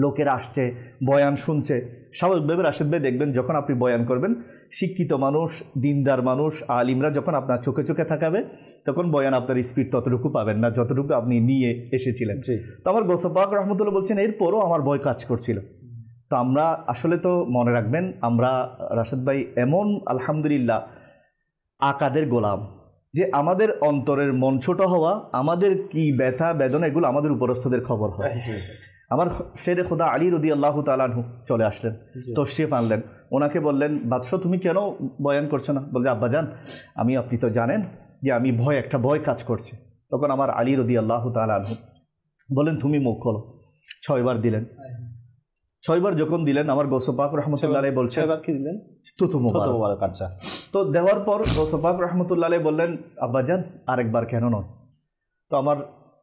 লোকেরা আসছে, বয়ান শুনছে। স্বাভাবিকভাবে রাশেদ ভাই দেখবেন, যখন আপনি বয়ান করবেন, শিক্ষিত মানুষ, দিনদার মানুষ, আলিমরা যখন আপনার চোখে চোখে থাকাবে, তখন বয়ান আপনার স্পিড ততটুকু পাবেন না যতটুকু আপনি নিয়ে এসেছিলেন। তো আমার গৌসে পাক রহমতুল্লাহ বলছেন, এরপরও আমার ভয় কাজ করছিল। তো আমরা আসলে তো মনে রাখবেন, আমরা রাশেদ ভাই এমন আলহামদুলিল্লাহ আকাদের গোলাম যে আমাদের অন্তরের মন ছোট হওয়া, আমাদের কি ব্যথা বেদনা, এগুলো আমাদের উপরস্থদের খবর হয়। আমার শেরে খোদা আলী রাদিয়াল্লাহু তাআলা আনহু চলে আসলেন, তশরিফ আনলেন, ওনাকে বললেন, বাদশাহ তুমি কেন বয়ান করছো না? বললে, আব্বাজান আপনি তো জানেন যে আমি একটা ভয় কাজ করছে। তখন আমার আলী রাদিয়াল্লাহু তাআলা আনহু বললেন, তুমি মুখ খোলো। 6 বার দিলেন। 6 বার যখন দিলেন, আমার গৌসে পাক রহমতুল্লাহ আলাইহি বলছেন, কি দিলেন? থুথু মোবারক। আচ্ছা, তো দেওয়ার পর গৌসে পাক রহমতুল্লাহ আলাইহি বললেন, আব্বাজান আরেকবার কেন নয়? তো আমার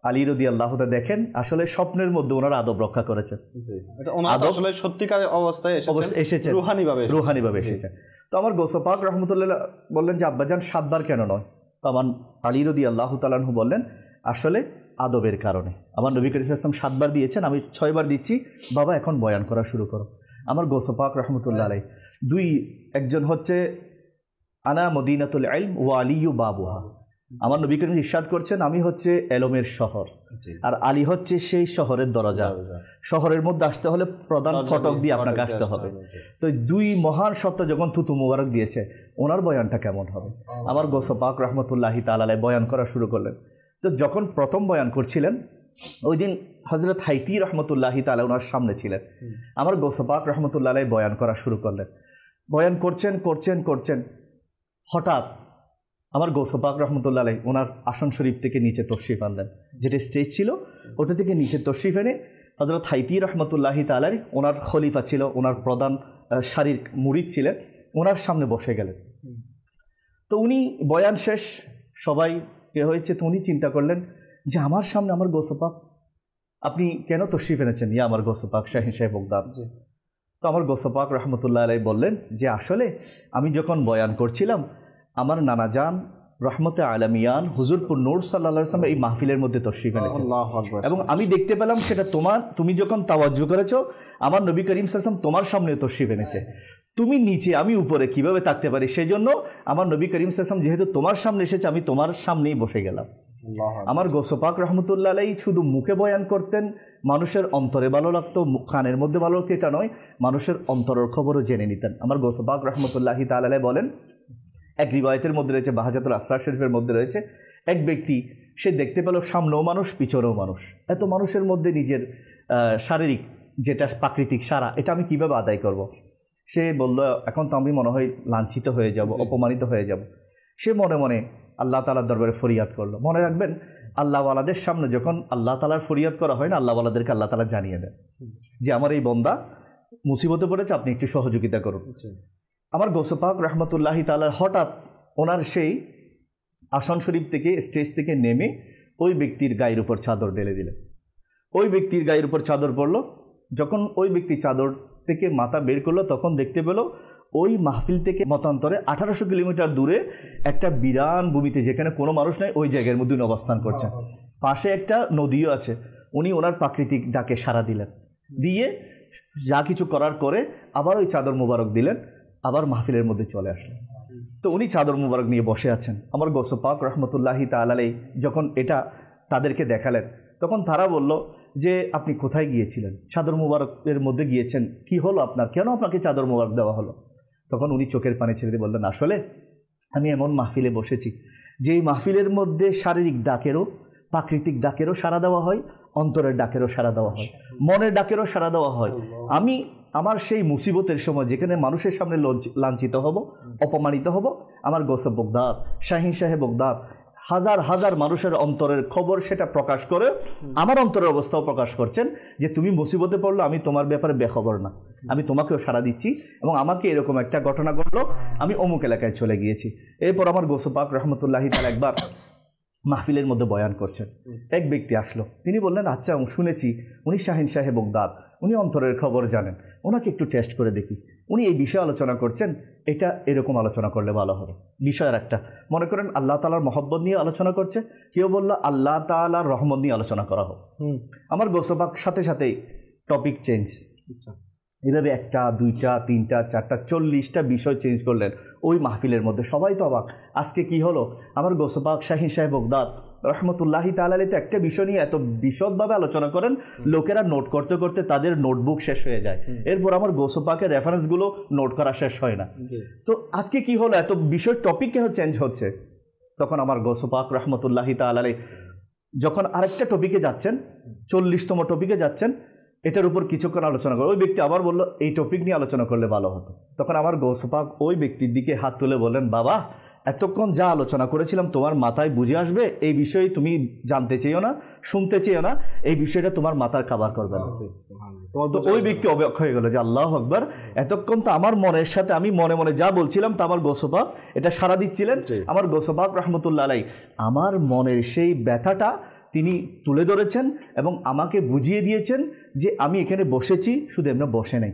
আলী রাদিয়াল্লাহু তাআলা দেখেন, আসলে স্বপ্নের মধ্যে ওনার আদব রক্ষা করেছেন, আসলে সত্যিকার অবস্থায় এসেছেন, রুহানিভাবে এসেছেন। তো আমার গৌসে পাক রহমতুল্লাহ বললেন যে আব্বাজান 7 বার কেন নয়? তো আমার আলী রাদিয়াল্লাহু তাআলা আনহু বললেন, আসলে আদবের কারণে। আমার নবী করিম সাল্লাল্লাহু আলাইহি ওয়াসাল্লাম 7 বার দিয়েছেন, আমি 6 বার দিচ্ছি, বাবা এখন বয়ান করা শুরু করো। আমার গৌসে পাক রহমতুল্লাহ আলাইহি একজন হচ্ছে আনা মদিনাতুল ইলম ওয়া আলিয়ু বাবুহা। আমার নবী করিম ইরশাদ করছেন, আমি হচ্ছে এলমের শহর, আর আলী হচ্ছে সেই শহরের দরজা। শহরের মধ্যে আসতে হলে প্রধান ফটক দিয়ে আপনাকে আসতে হবে। তো 2 মহান সত্তা যখন থুতু মুবারক দিয়েছে, ওনার বয়ানটা কেমন হবে? আমার গৌসে পাক রহমতুল্লাহি তাআলা আলাইহি বয়ান করা শুরু করলেন। তো যখন প্রথম বয়ান করছিলেন, ওই দিন হযরত হাইতি রহমতুল্লাহি তাআলা ওনার সামনে ছিলেন। আমার গৌসে পাক রহমতুল্লাহ আলাইহি বয়ান করা শুরু করলেন। বয়ান করছেন, হঠাৎ আমার গৌসে পাক রহমতুল্লাহ আলাইহি ওনার আসন শরীফ থেকে নিচে তশরিফ আনলেন, যেটা স্টেজ ছিল ওটা থেকে নিচে তশরিফ এনে হযরত হাইতি রহমতুল্লাহি তাআলা ওনার খলিফা ছিল, ওনার প্রধান শারীর মুরিদ ছিলেন, ওনার সামনে বসে গেলেন। তো উনি বয়ান শেষ, সবাই হয়েছে, তো উনি চিন্তা করলেন যে আমার সামনে আমার গৌসে পাক, আপনি কেন তশরিফ এনেছেন ইয়া আমার গৌসে পাক শাহিন সাহেব বগদাদ? তো আমার গৌসে পাক রহমতুল্লাহ আলাইহি বললেন যে আসলে আমি যখন বয়ান করছিলাম, আমার নানাজান রহমতে আলামিয়ান হুজুরপুর নূর সাল্লাল্লাহু আলাইহি ওয়াসাল্লাম এই মাহফিলের মধ্যে তশরিফ এনেছেন, এবং আমি দেখতে পেলাম সেটা তুমি যখন তাওয়াজ্জু করেছো, আমার নবী করিম সাল্লাল্লাহু আলাইহি ওয়াসাল্লাম তোমার সামনে তশরিফ এনেছে। তুমি নিচে, আমি উপরে, কিভাবে থাকতে পারি? সেই জন্য আমার নবী করিম সাল্লাল্লাহু আলাইহি ওয়াসাল্লাম যেহেতু তোমার সামনে এসেছে, আমি তোমার সামনেই বসে গেলাম। আমার গৌসে পাক রহমতুল্লাহ আলাইহি শুধু মুখে বয়ান করতেন, মানুষের অন্তরে ভালো লাগতো, কানের মধ্যে ভালো লাগতো, এটা নয়, মানুষের অন্তরের খবরও জেনে নিতেন। আমার গৌসে পাক রহমতুল্লাহি তাআলা আলাইহি বলেন, এক রিওয়ায়াতের মধ্যে রয়েছে, বাহাজাতুল আসরার শরীফের মধ্যে রয়েছে, এক ব্যক্তি সে দেখতে পেল সামনেও মানুষ পিছনেও মানুষ, এত মানুষের মধ্যে নিজের শারীরিক যেটা প্রাকৃতিক সারা, এটা আমি কিভাবে আদায় করব। সে বলল, এখন তো আমি মনে হয় লাঞ্ছিত হয়ে যাব, অপমানিত হয়ে যাব। সে মনে মনে আল্লাহ তাআলার দরবারে ফরিয়াদ করলো। মনে রাখবেন, আল্লাহওয়ালাদের সামনে যখন আল্লাহ তাআলার ফরিয়াদ করা হয় না, আল্লাহওয়ালাদেরকে আল্লাহ তাআলা জানিয়ে দেন যে আমার এই বন্দা মুসিবতে পড়েছে, আপনি একটু সহযোগিতা করুন। আমার গৌসে পাক রহমতুল্লাহি তাআলার হঠাৎ ওনার সেই আসন শরীফ থেকে, স্টেজ থেকে নেমে ওই ব্যক্তির গায়ের উপর চাদর ঢেলে দিলেন। ওই ব্যক্তির গায়ের উপর চাদর পড়ল। যখন ওই ব্যক্তি চাদর থেকে মাথা বের করলো, তখন দেখতে পেল ওই মাহফিল থেকে মতান্তরে 1800 কিলোমিটার দূরে একটা বিরান ভূমিতে, যেখানে কোনো মানুষ নাই, ওই জায়গার মধ্যে উনি অবস্থান করছেন। পাশে একটা নদীও আছে। উনি ওনার প্রাকৃতিক ডাকে সাড়া দিলেন, দিয়ে যা কিছু করার করে আবার ওই চাদর মুবারক দিলেন, আবার মাহফিলের মধ্যে চলে আসলেন। তো উনি চাদর মুবারক নিয়ে বসে আছেন। আমার গৌসে পাক রহমতুল্লাহি তাআলা আলাইহি যখন এটা তাদেরকে দেখালেন, তখন তারা বলল যে আপনি কোথায় গিয়েছিলেন? চাদর মুবারকের মধ্যে গিয়েছেন, কি হলো আপনার, কেন আপনাকে চাদর মুবারক দেওয়া হলো? তখন উনি চোখের পানি ছেড়ে দিয়ে বললেন, আসলে আমি এমন মাহফিলে বসেছি যেই মাহফিলের মধ্যে শারীরিক ডাকেরও, প্রাকৃতিক ডাকেরও সাড়া দেওয়া হয়, অন্তরের ডাকেরও সাড়া দেওয়া হয়, মনের ডাকেরও সাড়া দেওয়া হয়। আমি আমার সেই মুসিবতের সময় যেখানে মানুষের সামনে লাঞ্ছিত হব, অপমানিত হব, আমার গৌসে বগদাদ, শাহিন শাহে বগদাদ হাজার হাজার মানুষের অন্তরের খবর সেটা প্রকাশ করে আমার অন্তরের অবস্থাও প্রকাশ করছেন যে তুমি মুসিবতে পড়লো, আমি তোমার ব্যাপারে বেখবর না, আমি তোমাকেও সাড়া দিচ্ছি। এবং আমাকে এরকম একটা ঘটনা ঘটলো, আমি অমুক এলাকায় চলে গিয়েছি। এরপর আমার গৌসে পাক রহমতুল্লাহি তাআলা একবার মাহফিলের মধ্যে বয়ান করছেন। এক ব্যক্তি আসলো, তিনি বললেন, আচ্ছা শুনেছি উনি শাহিন শাহে বগদাদ, উনি অন্তরের খবর জানেন, ওনাকে একটু টেস্ট করে দেখি। উনি এই বিষয়ে আলোচনা করছেন, এটা এরকম আলোচনা করলে ভালো হবে। বিষয়ের একটা মনে করেন আল্লাহ তাআলার মহব্বত নিয়ে আলোচনা করছে, কেউ বললো আল্লাহ তাআলার রহমত নিয়ে আলোচনা করা হোক। আমার গৌসে পাক সাথে সাথেই টপিক চেঞ্জ, এভাবে 1টা 2টা 3টা 4টা 40টা বিষয় চেঞ্জ করলেন ওই মাহফিলের মধ্যে। সবাই তো অবাক, আজকে কি হলো? আমার গৌসে পাক শাহিন শাহে বগদাদ রহমতুল্লাহি তাআলা আলাইহি তো একটা বিষয় নিয়ে এত বিশদভাবে আলোচনা করেন, লোকেরা নোট করতে করতে তাদের নোটবুক শেষ হয়ে যায়। এরপর আমার গৌসে পাকের রেফারেন্সগুলো নোট করা শেষ হয় না। তো আজকে কি হলো, এত বিষয় টপিক কেন চেঞ্জ হচ্ছে? তখন আমার গৌসে পাক রহমতুল্লাহি তাআলা আলাইহি যখন আরেকটা টপিকে যাচ্ছেন, 40তম টপিকে যাচ্ছেন, এটার উপর কিছুক্ষণ আলোচনা করে ওই ব্যক্তি আবার বলল এই টপিক নিয়ে আলোচনা করলে ভালো হতো। তখন আমার গৌসে পাক ওই ব্যক্তির দিকে হাত তুলে বললেন, বাবা এতক্ষণ যা আলোচনা করেছিলাম তোমার মাথায় বুঝে আসবে, এই বিষয়ে তুমি জানতে চেয়েও না, শুনতে চেয়েও না, এই বিষয়টা তোমার মাথার কাভার করবে না। তো ওই ব্যক্তি অবাক হয়ে গেল যে আল্লাহু আকবার, এতক্ষণ তো আমার মনের সাথে আমি মনে মনে যা বলছিলাম তা আমার গৌসে পাক এটা সাড়া দিচ্ছিলেন। আমার গৌসে পাক রহমতুল্লাহ আলাইহি আমার মনের সেই ব্যথাটা তিনি তুলে ধরেছেন এবং আমাকে বুঝিয়ে দিয়েছেন যে আমি এখানে বসেছি, শুধু এমনি বসে নাই,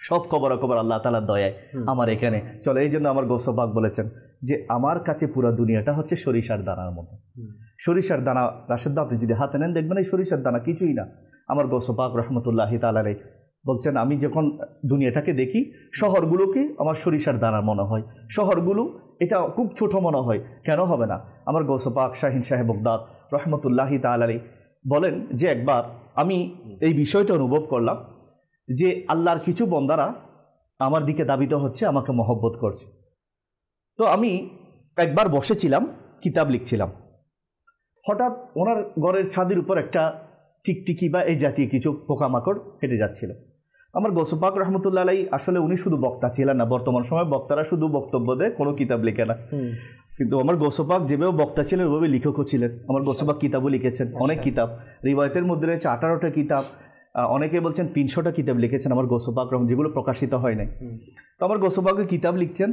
সব খবরাখবর আল্লাহ তাআলার দয়ায় আমার এখানে চলে। এই জন্য আমার গৌসে পাক বলেছেন যে আমার কাছে পুরো দুনিয়াটা হচ্ছে সরিষার দানার মতো। সরিষার দানা, রাশেদ আপনি যদি হাতে নেন দেখবেন এই সরিষার দানা কিছুই না। আমার গৌসে পাক রহমতুল্লাহি তাআলা আলাইহি বলছেন, আমি যখন দুনিয়াটাকে দেখি, শহরগুলোকে আমার সরিষার দানা মনে হয়, শহরগুলো এটা খুব ছোট মনে হয়, কেন হবে না? আমার গৌসে পাক শাহিন শাহে বগদাদ রহমতুল্লাহি তাআলা আলাইহি বলেন যে একবার আমি এই বিষয়টা অনুভব করলাম যে আল্লাহর কিছু বন্দারা আমার দিকে দাবিত হচ্ছে, আমাকে মহব্বত করছে। তো আমি একবার বসেছিলাম, কিতাব লিখছিলাম, হঠাৎ ওনার ঘরের ছাদের উপর একটা টিকটিকি বা এই জাতীয় কিছু পোকামাকড় হেঁটে যাচ্ছিল। আমার গৌসে পাক রহমতুল্লাহ আলাইহি আসলে উনি শুধু বক্তা ছিলেন না, বর্তমান সময় বক্তারা শুধু বক্তব্য দেয়, কোনো কিতাব লিখে না, কিন্তু আমার গৌসে পাক যেভাবে বক্তা ছিলেন ওইভাবে লেখকও ছিলেন। আমার গৌসে পাক কিতাবও লিখেছেন, অনেক কিতাব, রিওয়ায়াতের মধ্যে রয়েছে 18টা কিতাব, অনেকে বলছেন 300টা কিতাব লিখেছেন আমার গৌসে পাক রহমতুল্লাহ, যেগুলো প্রকাশিত হয় নাই। তো আমার গৌসে পাকের কিতাব লিখছেন,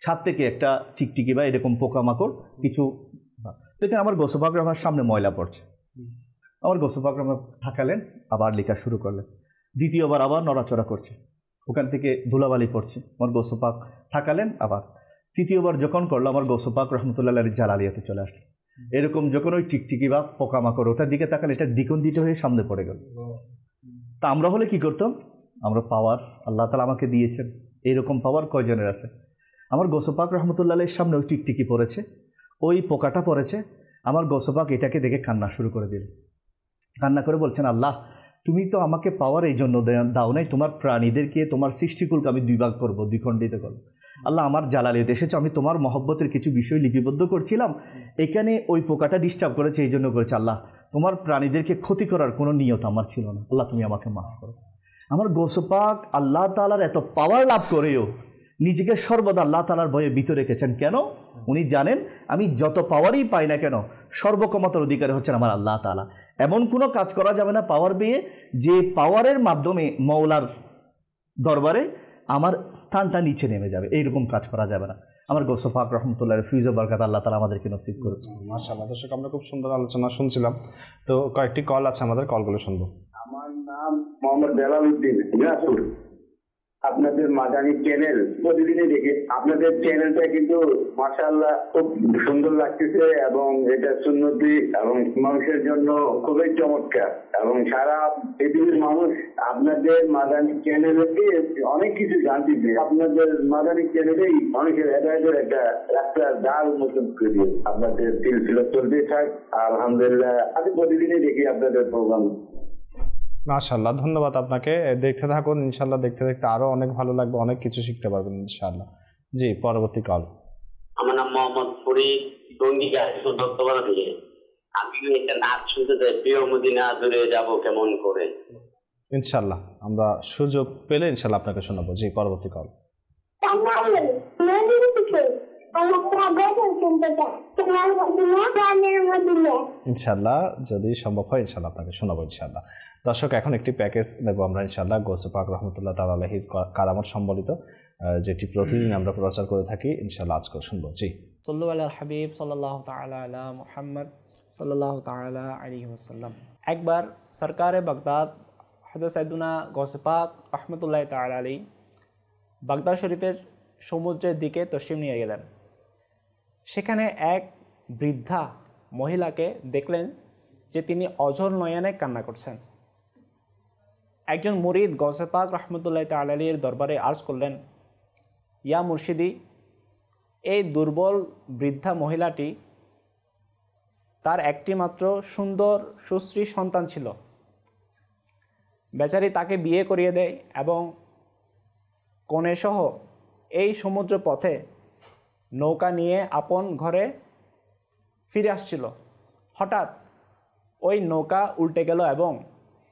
ছাদ থেকে একটা টিকটিকি বা এরকম পোকামাকড় কিছু দেখেন আমার গৌসে পাক রহমানের সামনে ময়লা পড়ছে। আমার গৌসে পাক রহমান থাকালেন, আবার লেখা শুরু করলেন, দ্বিতীয়বার আবার নড়াচড়া করছে, ওখান থেকে ধুলাবালি পড়ছে। আমার গৌসে পাক থাকালেন, আবার তৃতীয়বার যখন করলো আমার গৌসে পাক রহমতুল্লাহ আলাইহি জালালিয়াতে চলে আসলো। এরকম যখন ওই টিকটিকি বা পোকামাকড় ওটার দিকে তাকালে এটা দ্বিখণ্ডিত হয়ে সামনে পড়ে গেল। তা আমরা হলে কি করতাম? আমরা পাওয়ার আল্লাহ তাআলা আমাকে দিয়েছেন, এইরকম পাওয়ার কয়জনের আছে? আমার গৌসে পাক রহমতুল্লাহ আলাইহির সামনে ওই টিকটিকি পড়েছে, ওই পোকাটা পড়েছে। আমার গৌসে পাক এটাকে দেখে কান্না শুরু করে দিল, কান্না করে বলছেন, আল্লাহ তুমি তো আমাকে পাওয়ার এই জন্য দাও নাই, তোমার প্রাণীদেরকে, তোমার সৃষ্টিকুলকে আমি 2 ভাগ করবো, দ্বিখণ্ডিত করবো। আল্লাহ আমার জালালিয়ত এসেছে, আমি তোমার মহব্বতের কিছু বিষয় লিপিবদ্ধ করছিলাম, এখানে ওই পোকাটা ডিস্টার্ব করেছে, এই জন্য করেছে। আল্লাহ তোমার প্রাণীদেরকে ক্ষতি করার কোনো নিয়ত আমার ছিল না, আল্লাহ তুমি আমাকে মাফ করো। আমার গৌস পাক আল্লাহ তাআলার এত পাওয়ার লাভ করেও নিজেকে সর্বদা আল্লাহ তাআলার ভয়ে ভিতরে রেখেছেন। কেন? উনি জানেন আমি যত পাওয়ারই পাই না কেন, সর্বক্ষমতার অধিকারী হচ্ছেন আমার আল্লাহ তাআলা। এমন কোনো কাজ করা যাবে না পাওয়ার পেয়ে যে পাওয়ারের মাধ্যমে মওলার দরবারে আমার স্থানটা নিচে নেমে যাবে, এইরকম কাজ করা যাবে না। আমার গৌস পাক রহমতুল্লাহ ফিউজ বরকাত আল্লাহ তাআলা আমাদেরকে নসিব করেছে। মাশাআল্লাহ। দর্শক আমরা খুব সুন্দর আলোচনা শুনছিলাম, তো কয়েকটি কল আছে, আমাদের কলগুলো শুনবো। আমার নাম মোহাম্মদ বেলাল উদ্দিন নাসুর। আপনাদের মাদানী চ্যানেল প্রতিদিনই দেখি, আপনাদের চ্যানেলটা কিন্তু মাশাআল্লাহ খুব সুন্দর লাগতেছে এবং এটা সুন্নতি এবং মানুষের জন্য খুবই চমৎকার, এবং সারা পৃথিবীর মানুষ আপনাদের মাদানী চ্যানেলে অনেক কিছু জানতেছে। আপনাদের মাদানী চ্যানেলেই মানুষের হেদায়েতের একটা রাস্তার দ্বার উন্মোচন করে দিয়ে আপনাদের সিলসিলা চলতে থাক। আলহামদুলিল্লাহ আমি প্রতিদিনই দেখি আপনাদের প্রোগ্রাম। মাশাআল্লাহ, ধন্যবাদ আপনাকে। দেখতে থাকুন, ইনশাআল্লাহ দেখতে দেখতে আরো অনেক ভালো লাগবে, অনেক কিছু শিখতে পারবেন ইনশাআল্লাহ। জি, পরবর্তী কল। আমার নাম মোহাম্মদ ফরিদ টঙ্গিয়া দত্তপাড়া থেকে। আমি একটা নাচ শুনতে চাই, প্রিয় মদিনা দূরে যাব কেমন করে। ইনশাআল্লাহ আমরা সুযোগ পেলে ইনশাআল্লাহ আপনাকে শোনাবো। জি, পরবর্তী কল। ইনশাআল্লাহ যদি সম্ভব হয় ইনশাআল্লাহ আপনাকে শোনাবো ইনশাআল্লাহ। দর্শক এখন একটি প্যাকেজ নেব আমরা ইনশাআল্লাহ গৌসে পাক রহমতুল্লাহ তাআলা আলাইহির কারামত সম্বলিত, যেটি প্রতিদিন আমরা প্রচার করে থাকি, ইনশাআল্লাহ আজকে শুনবো। জি, সাল্লু আলা হাবিব সাল্লাল্লাহু তাআলা আলা মুহাম্মদ সাল্লাল্লাহু তাআলা আলাইহি ওয়াসাল্লাম। একবার সরকারে বাগদাদ হযরত সাইয়েদুনা গৌসে পাক রহমতুল্লাহ তাআলা আলাইহি বাগদাদ শরীফের সমুদ্রের দিকে তশরিফ নিয়ে গেলেন। সেখানে এক বৃদ্ধা মহিলাকে দেখলেন যে তিনি অঝর নয়নে কান্না করছেন। একজন মুরিদ গৌসে পাক রহমতুল্লাহ তাআলা আলাইহির দরবারে আর্জ করলেন, ইয়া মুর্শিদি, এই দুর্বল বৃদ্ধা মহিলাটি, তার একটি মাত্র সুন্দর সুশ্রী সন্তান ছিল। বেচারি তাকে বিয়ে করিয়ে দেয় এবং কনেসহ এই সমুদ্র পথে নৌকা নিয়ে আপন ঘরে ফিরে আসছিল। হঠাৎ ওই নৌকা উল্টে গেল এবং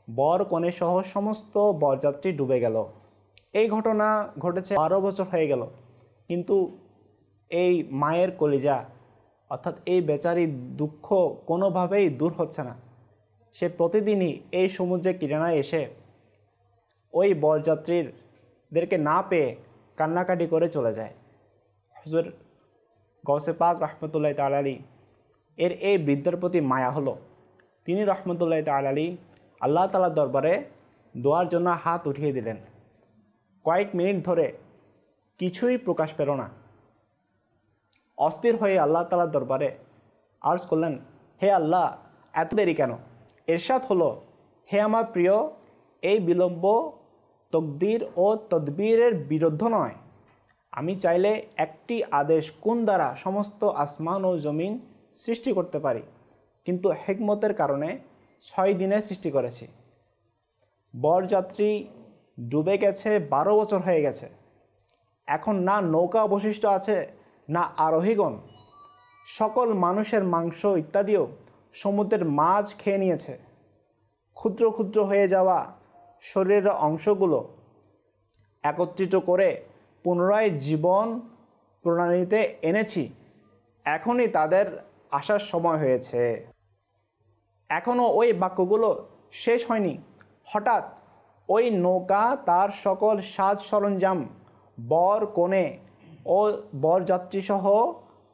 বর কনে সহ সমস্ত বরযাত্রী ডুবে গেল। এই ঘটনা ঘটেছে 12 বছর হয়ে গেল, কিন্তু এই মায়ের কলিজা অর্থাৎ এই বেচারির দুঃখ কোনোভাবেই দূর হচ্ছে না। সে প্রতিদিনই এই সমুদ্রে কিনারায় এসে ওই বরযাত্রীদেরকে না পেয়ে কান্নাকাটি করে চলে যায়। হুজুর গৌসে পাক রহমতুল্লাহ তাআলা আলাইহি এর এই বৃদ্ধার প্রতি মায়া হলো। তিনি রহমতুল্লাহ তাআলা আলাইহি আল্লাহ তাআলার দরবারে দোয়ার জন্য হাত উঠিয়ে দিলেন। কয়েক মিনিট ধরে কিছুই প্রকাশ পেল না। অস্থির হয়ে আল্লাহ তাআলার দরবারে আর্জ করলেন, হে আল্লাহ, এত দেরি কেন? ইরশাদ হলো, হে আমার প্রিয়, এই বিলম্ব তকদির ও তদবীরের বিরুদ্ধ নয়। আমি চাইলে একটি আদেশ কোন দ্বারা সমস্ত আসমান ও জমিন সৃষ্টি করতে পারি, কিন্তু হিকমতের কারণে 6 দিনে সৃষ্টি করেছি। বরযাত্রী ডুবে গেছে, 12 বছর হয়ে গেছে। এখন না নৌকা অবশিষ্ট আছে, না আরোহীগণ। সকল মানুষের মাংস ইত্যাদিও সমুদ্রের মাছ খেয়ে নিয়েছে। ক্ষুদ্র ক্ষুদ্র হয়ে যাওয়া শরীরের অংশগুলো একত্রিত করে পুনরায় জীবন প্রণালীতে এনেছি। এখনই তাদের আসার সময় হয়েছে। এখনও ওই বাক্যগুলো শেষ হয়নি। হঠাৎ ওই নৌকা তার সকল সাজ সরঞ্জাম, বর কনে ও বরযাত্রীসহ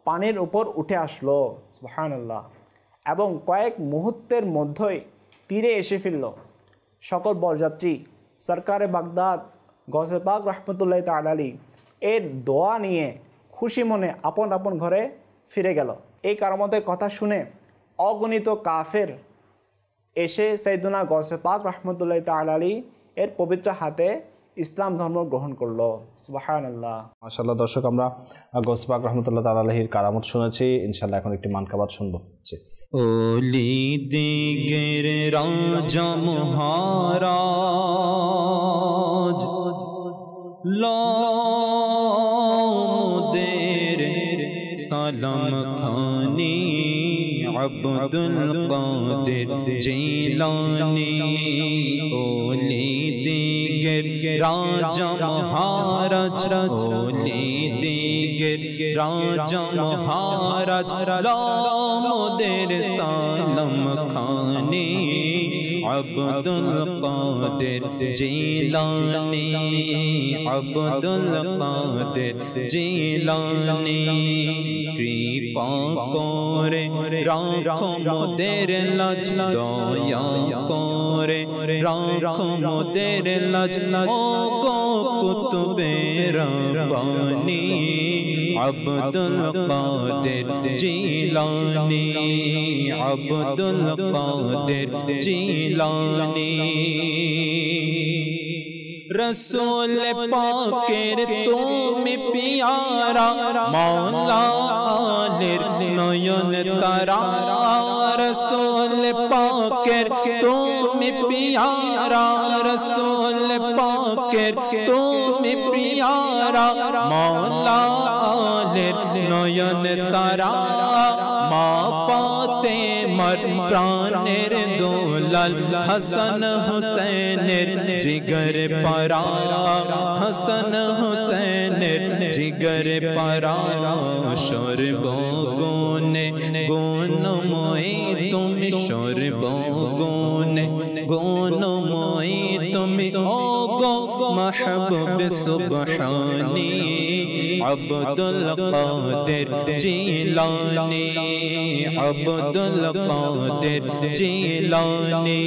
পানির উপর উঠে আসলো, সুবহানাল্লাহ, এবং কয়েক মুহূর্তের মধ্যেই তীরে এসে ফিরল। সকল বরযাত্রী সরকারে বাগদাদ গৌসে পাক রহমতুল্লাহ তাআলা আলাইহি এর দোয়া নিয়ে খুশি মনে আপন আপন ঘরে ফিরে গেল। এই কারামতের কথা শুনে অগণিত কাফের এসে সাইয়েদুনা গৌসে পাক রহমতুল্লাহ তাআলা আলাইহি এর পবিত্র হাতে ইসলাম ধর্ম গ্রহণ করলো, সুবহানাল্লাহ। মাশাআল্লাহ। দর্শক আমরা গৌসে পাক রহমতুল্লাহ তাআলা আলাইহির কারামত শুনেছি, ইনশাআল্লাহ এখন একটি মানকাবাত শুনবো। জি, ওলি দিগের রাজা মহারাজ সালাম খানি আব্দুল কাদের জিলানী ওলি দিগের রাজা মহারাজ ওলি দিগের রাজা মহারাজ মোদের সালাম খানি আব্দুল কাদের জিলানী আব্দুল কাদের জিলানী কৃপা করে রাখো মোদের লাজ দয়া করে রাখো মোদের লাজ ও গো কুতুবে রব্বানী আব্দুল কাদের জিলানী আব্দুল কাদের জিলানী रसूल पाकेर তুমি পিয়ারা মৌলা আলীর নয়ন তারা রसूल पाकेर তুমি পিয়ারা রसूल पाकेर তুমি পিয়ারা মৌলা আলীর নয়ন তারা মা ফাতেমার প্রাণের দোলাল হাসান হুসैনের জিগর পারা হাসান হুসैনের জিগর পারা সর্বগুণে গুণময়ী তুমি সর্বগুণে গুণময়ী তুমি ও গো মাহবুব সুবহানী আব্দুল কাদের জিলানী আব্দুল কাদের জিলানী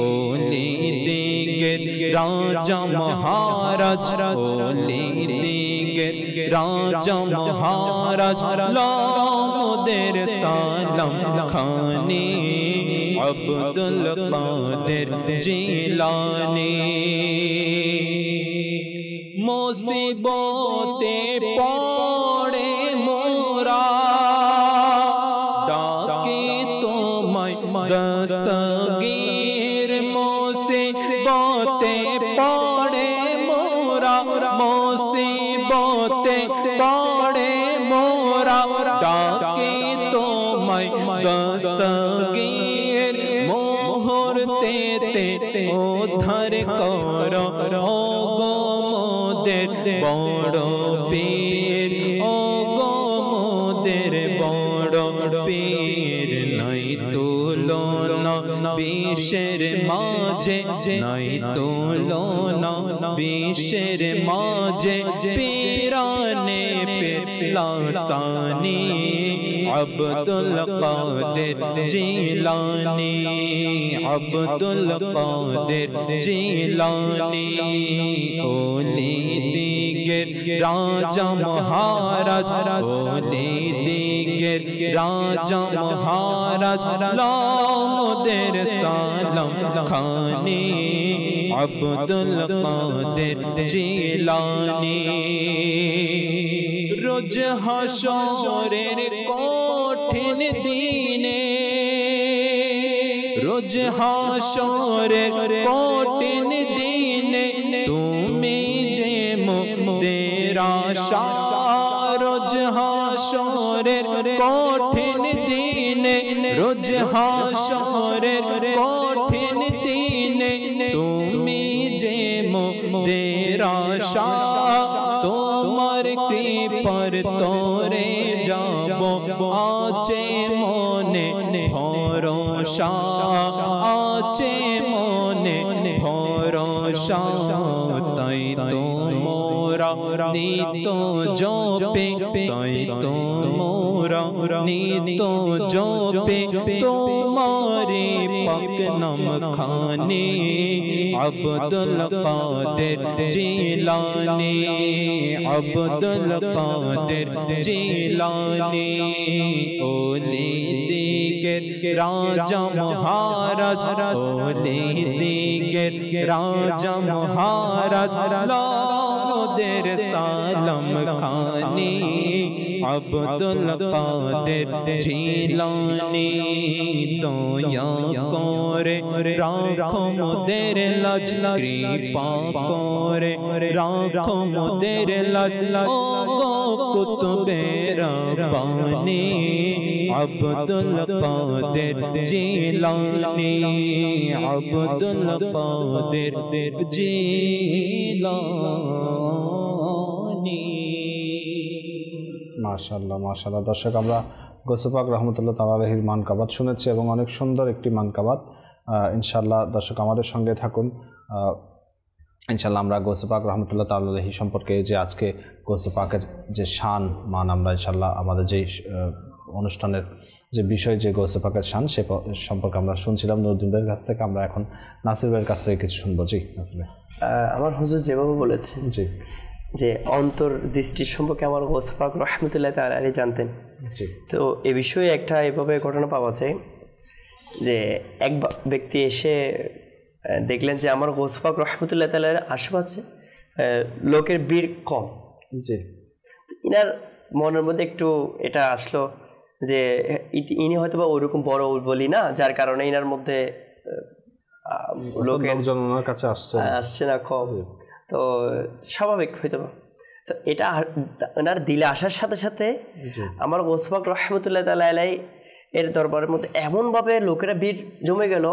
ওলি দিগের রাজা মহারাজ ওলি দিগের রাজা মহারাজ মোদের সালাম খানি আব্দুল কাদের জিলানী মুসিবতে পড়ে মোরা ডাকি তোমায় দস্তগীর মুসিবতে পড়ে মোরা মুসিবতে পড়ে মোরা ডাকি তোমায় দস্তগীর মুহূর্তেতে উদ্ধার করো ও গো মোদের বড় পীর ও গো মোদের বড় পীর নাই তুলনা বিশ্বের মাঝে নাই তুলনা বিশ্বের মাঝে পীরানে পেলাসানি আব্দুল কাদের জিলানী আব্দুল কাদের জিলানী ওলি দিগের রাজা মহারাজ ওলি দিগের রাজা মহারাজ মোদের সালাম খানি আব্দুল কাদের জিলানী রোজ হাশরের কঠিন দিনে রোজ হাশরের কঠিন দিনে তুমি যে মোদের আশা রোজ হাশরের কঠিন দিনে রোজ হাশরের কঠিন দিনে তুমি যে মোদের আশা তোমার কৃপার তোরে যাব আছে মনে ভরসা আছে মনে ভরসা তাই তো মোরা নিত জপে তাই তো মোরা নিত জপে তোমারে পাক নাম খানি আব্দুল কাদের জিলানী আব্দুল কাদের জিলানী ওলি দিগের রাজা মহারাজ ওলি দিগের রাজা মহারাজ মোদের সালাম খানি আব্দুল কাদের জিলানী দয়া করে রাখো মোদের লাজ কৃপা করে রাখো মোদের লাজ ও গো কুতুবে রব্বানী আব্দুল কাদের জিলানী আব্দুল কাদের জিলানী। মাশাআল্লাহ মাশাআল্লাহ। দর্শক, আমরা গৌসে পাক রহমতুল্লাহ তাআলা আলাইহির মানকাবাত শুনেছি এবং অনেক সুন্দর একটি মানকাবাত। ইনশাআল্লাহ দর্শক আমাদের সঙ্গে থাকুন। ইনশাআল্লাহ আমরা গৌসে পাক রহমতুল্লাহ তাআলা আলাইহি সম্পর্কে যে আজকে গৌসে পাকের যে শান মান, আমরা ইনশাআল্লাহ আমাদের যেই অনুষ্ঠানের যে বিষয় যে গৌসে পাকের শান সে সম্পর্কে আমরা শুনছিলাম নুরুদ্দিন ভাইয়ের কাছ থেকে। আমরা এখন নাসির ভাইয়ের কাছ থেকে কিছু শুনবো। জি নাসির ভাই। আমার হুজুর যেভাবে বলেছেন জি যে অন্তর্দৃষ্টির সম্পর্কে আমার গৌসে পাক রহমতুল্লাহ তাআলা আলাইহি জানতেন, তো এ বিষয়ে একটা এভাবে ঘটনা পাওয়া যায় যে এক ব্যক্তি এসে দেখলেন যে আমার গৌসে পাক রহমতুল্লাহ তাআলার আশেপাশে লোকের ভিড় কম। জি ইনার মনের মধ্যে একটু এটা আসলো যে ইনি হয়তো বা ওইরকম বড় বলি না, যার কারণে ইনার মধ্যে লোকজন ওনার কাছে আসছে না কম, তো স্বাভাবিক হয়তো বা। তো এটা ওনার দিলে আসার সাথে সাথে আমার গৌসে পাক রহমতুল্লাহ তাআলা আলাইহি এর দরবারের মধ্যে এমনভাবে লোকেরা ভিড় জমে গেল,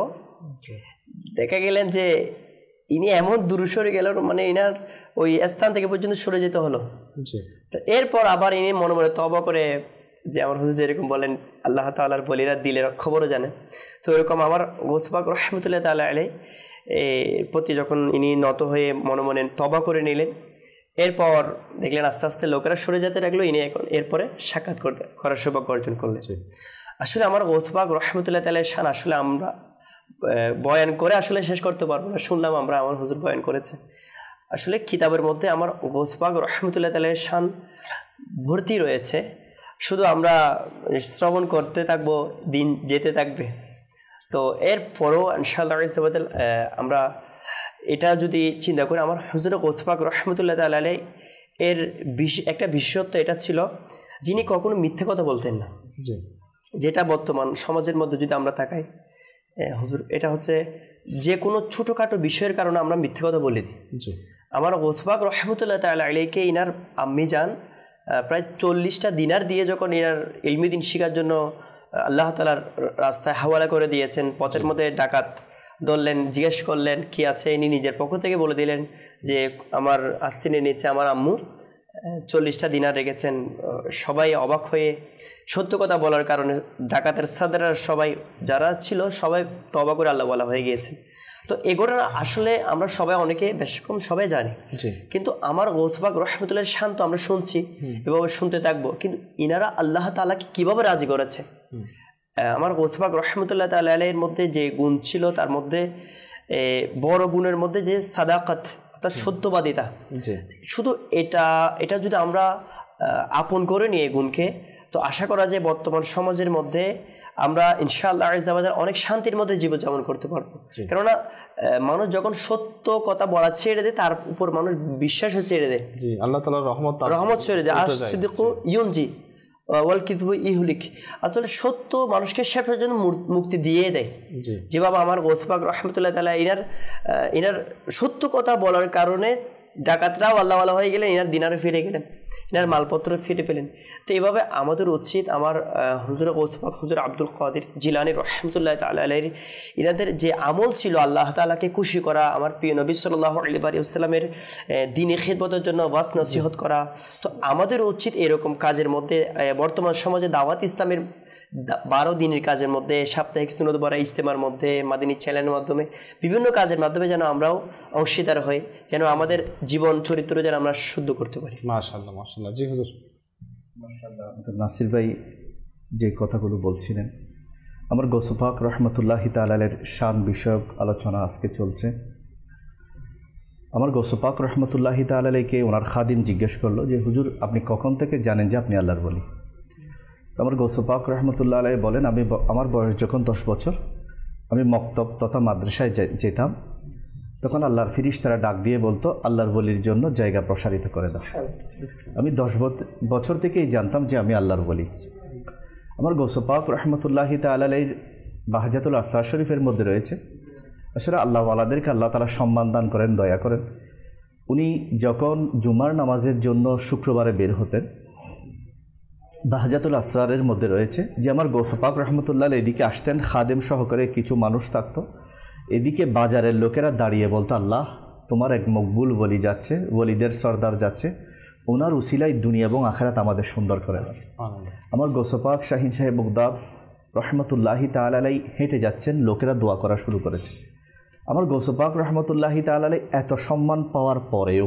দেখা গেলেন যে ইনি এমন দূরে সরে গেল, মানে ইনার ওই স্থান থেকে পর্যন্ত সরে যেতে হলো। তো এরপর আবার ইনি মনে মনে তওবা করে, যে আমার হুজুর যেরকম বলেন আল্লাহ তাআলার বলিরা দিলের খবরও জানে, তো এরকম আমার গৌসে পাক রহমতুল্লাহ তাআলা আলাইহি প্রতি যখন ইনি নত হয়ে মনে মনে তওবা করে নিলেন, এরপর দেখলেন আস্তে আস্তে লোকেরা সরে যেতে লাগলো, ইনি এখন এরপরে সাক্ষাৎ করার সৌভাগ্য অর্জন করলেন। আসলে আমার গৌসে পাক রহমতুল্লাহ তাআলার শান আসলে আমরা বয়ান করে আসলে শেষ করতে পারবো না। শুনলাম আমরা, আমার হুজুর বয়ান করেছে, আসলে কিতাবের মধ্যে আমার গৌসে পাক রহমতুল্লাহ তাআলার শান ভর্তি রয়েছে, শুধু আমরা শ্রবণ করতে থাকবো, দিন যেতে থাকবে। তো এরপরও ইনশাআল্লাহ আমরা এটা যদি চিন্তা করি, আমার হুজুর গৌসে পাক রহমতুল্লাহ তাআলা আলাইহি এর একটা বিশেষত্ব এটা ছিল, যিনি কখনো মিথ্যে কথা বলতেন না। যেটা বর্তমান সমাজের মধ্যে যদি আমরা তাকাই, হুজুর এটা হচ্ছে যে কোনো ছোটোখাটো বিষয়ের কারণে আমরা মিথ্যে কথা বলে দিই। আমার গৌসে পাক রহমতুল্লাহ তাআলা আলাইহিকে ইনার আম্মি যান প্রায় 40টা দিনার দিয়ে যখন ইনার ইলমি দিন শিখার জন্য আল্লাহ তাআলার রাস্তায় হাওয়ালা করে দিয়েছেন, পথের মধ্যে ডাকাত ধরলেন, জিজ্ঞেস করলেন কি আছে, ইনি নিজের পক্ষ থেকে বলে দিলেন যে আমার আস্তিনের নিচে আমার আম্মু 40টা দিনার রেখেছেন। সবাই অবাক হয়ে, সত্য কথা বলার কারণে ডাকাতের সাদারা সবাই যারা ছিল সবাই তওবা করে আল্লাহ ওয়ালা হয়ে গিয়েছেন। তো এগুলো আসলে আমরা সবাই অনেকে বেশ কম সবাই জানি, কিন্তু আমার গৌসে পাক রহমতুল্লাহ শান তো আমরা শুনছি, এভাবে শুনতে থাকবো, কিন্তু ইনারা আল্লাহ তাআলাকে কিভাবে রাজি করেছে। আমার গৌসে পাক রহমতুল্লাহ তাআলা আলাইহির মধ্যে যে গুণ ছিল, তার মধ্যে বড় গুণের মধ্যে যে সাদাকাত অর্থাৎ সত্যবাদিতা, শুধু এটা যদি আমরা আপন করে নিই এই গুণকে, তো আশা করা যায় বর্তমান সমাজের মধ্যে আমরা ইনশাআল্লাহ অনেক শান্তির মধ্যে জীবনযাপন করতে পারবো। কেননা মানুষ যখন সত্য কথা বলা ছেড়ে দেয়, তার উপর মানুষ বিশ্বাসও ছেড়ে দেয়, আল্লাহ তাআলার রহমত ছেড়ে দেয়। as-sidqu yunji ওয়াল কিযবু ইহলিক, আসলে সত্য মানুষকে শেষের জন্য মুক্তি দিয়ে দেয়। যেভাবে আমার গৌসে পাক রহমতুল্লাহ তাআলা ইনার সত্য কথা বলার কারণে ডাকাতরাও আল্লাহওয়ালা হয়ে গেলেন, ইনার দিনারে ফিরে গেলেন, ইনার মালপত্র ফিরে পেলেন। তো এইভাবে আমাদের উচিত আমার হুজুর গৌসে পাক হুজুর আব্দুল কাদের জিলানী রহমতুল্লাহ তাআলা আলাইহি ইনাদের যে আমল ছিল আল্লাহ তাআলাকে খুশি করা, আমার প্রিয় নবী সাল্লাল্লাহু আলাইহি ওয়াসাল্লামের দ্বীনে খিদমতের জন্য ওয়াজ নসিহত করা, তো আমাদের উচিত এরকম কাজের মধ্যে বর্তমান সমাজে দাওয়াত ইসলামের 12 দিনের কাজের মধ্যে, সাপ্তাহিক সুন্নত বরা ইজতেমার মধ্যে, মাদিনী চ্যানেলের মাধ্যমে, বিভিন্ন কাজের মাধ্যমে যেন আমরাও অংশীদার হই, যেন আমাদের জীবন চরিত্র যেন আমরা শুদ্ধ করতে পারি। মাশাআল্লাহ মাশাআল্লাহ। জি হুজুর। মাশাআল্লাহ। নাসির ভাই যে কথাগুলো বলছিলেন, আমার গৌসে পাক রহমতুল্লাহি তাআলার শান বিষয়ক আলোচনা আজকে চলছে। আমার গৌসে পাক রহমতুল্লাহি তাআলাকে ওনার খাদিম জিজ্ঞেস করলো যে হুজুর আপনি কখন থেকে জানেন যে আপনি আল্লাহর ওলি? তো আমার গৌসে পাক রহমতুল্লাহ আলাইহি বলেন, আমার বয়স যখন 10 বছর, আমি মক্তব তথা মাদ্রাসায় যেতাম, তখন আল্লাহর ফিরিশতারা ডাক দিয়ে বলতো আল্লাহর ওলির জন্য জায়গা প্রসারিত করে দাও। আমি 10 বছর থেকেই জানতাম যে আমি আল্লাহর ওলি। আমার গৌস পাক রহমতুল্লাহি তাআলা আলাইহির বাহজাতুল আসরার শরীফের মধ্যে রয়েছে, আসলে আল্লাহওয়ালাদেরকে আল্লাহ তাআলা সম্মান দান করেন, দয়া করেন। উনি যখন জুমার নামাজের জন্য শুক্রবারে বের হতেন, বাহজাতুল আসরারের মধ্যে রয়েছে যে আমার গৌস পাক রহমতুল্লাহ এদিকে আসতেন, খাদেম সহকারে কিছু মানুষ থাকতো, এদিকে বাজারের লোকেরা দাঁড়িয়ে বলতো আল্লাহ তোমার এক মকবুল ওলি যাচ্ছে, ওলিদের সর্দার যাচ্ছে, ওনার উসিলাই দুনিয়া এবং আখিরাত আমাদের সুন্দর করে দেন। আমার গৌস পাক শাহিন সাহেব বগদাদ রহমতুল্লাহি তাআলা আলাইহি হেঁটে যাচ্ছেন, লোকেরা দোয়া করা শুরু করেছে। আমার গৌস পাক রহমতুল্লাহি তাআলা আলাইহি এত সম্মান পাওয়ার পরেও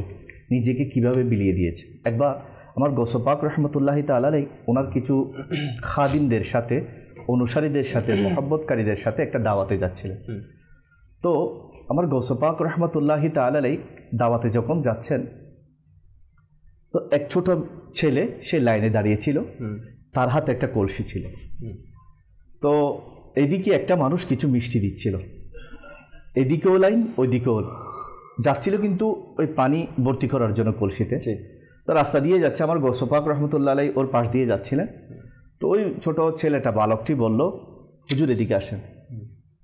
নিজেকে কিভাবে বিলিয়ে দিয়েছে। একবার আমার গৌস পাক রহমতুল্লাহি তাআলা আলাইহি ওনার কিছু খাদিমদের সাথে, অনুসারীদের সাথে, মহব্বতকারীদের সাথে একটা দাওয়াতে যাচ্ছিলেন। তো আমার গৌস পাক রহমতুল্লাহি তাআলা আলাইহি দাওয়াতে যখন যাচ্ছেন, তো এক ছোট ছেলে সে লাইনে দাঁড়িয়েছিল, তার হাতে একটা কলসি ছিল। তো এদিকে একটা মানুষ কিছু মিষ্টি দিচ্ছিল, এদিকেও লাইন ওইদিকেও যাচ্ছিল, কিন্তু ওই পানি ভর্তি করার জন্য কলসিতে। তো রাস্তা দিয়ে যাচ্ছে, আমার গৌস পাক রহমতুল্লাহ আলাইহি ওর পাশ দিয়ে যাচ্ছিলেন। তো ওই ছোট ছেলেটা, বালকটি বলল হুজুর এদিকে আসেন।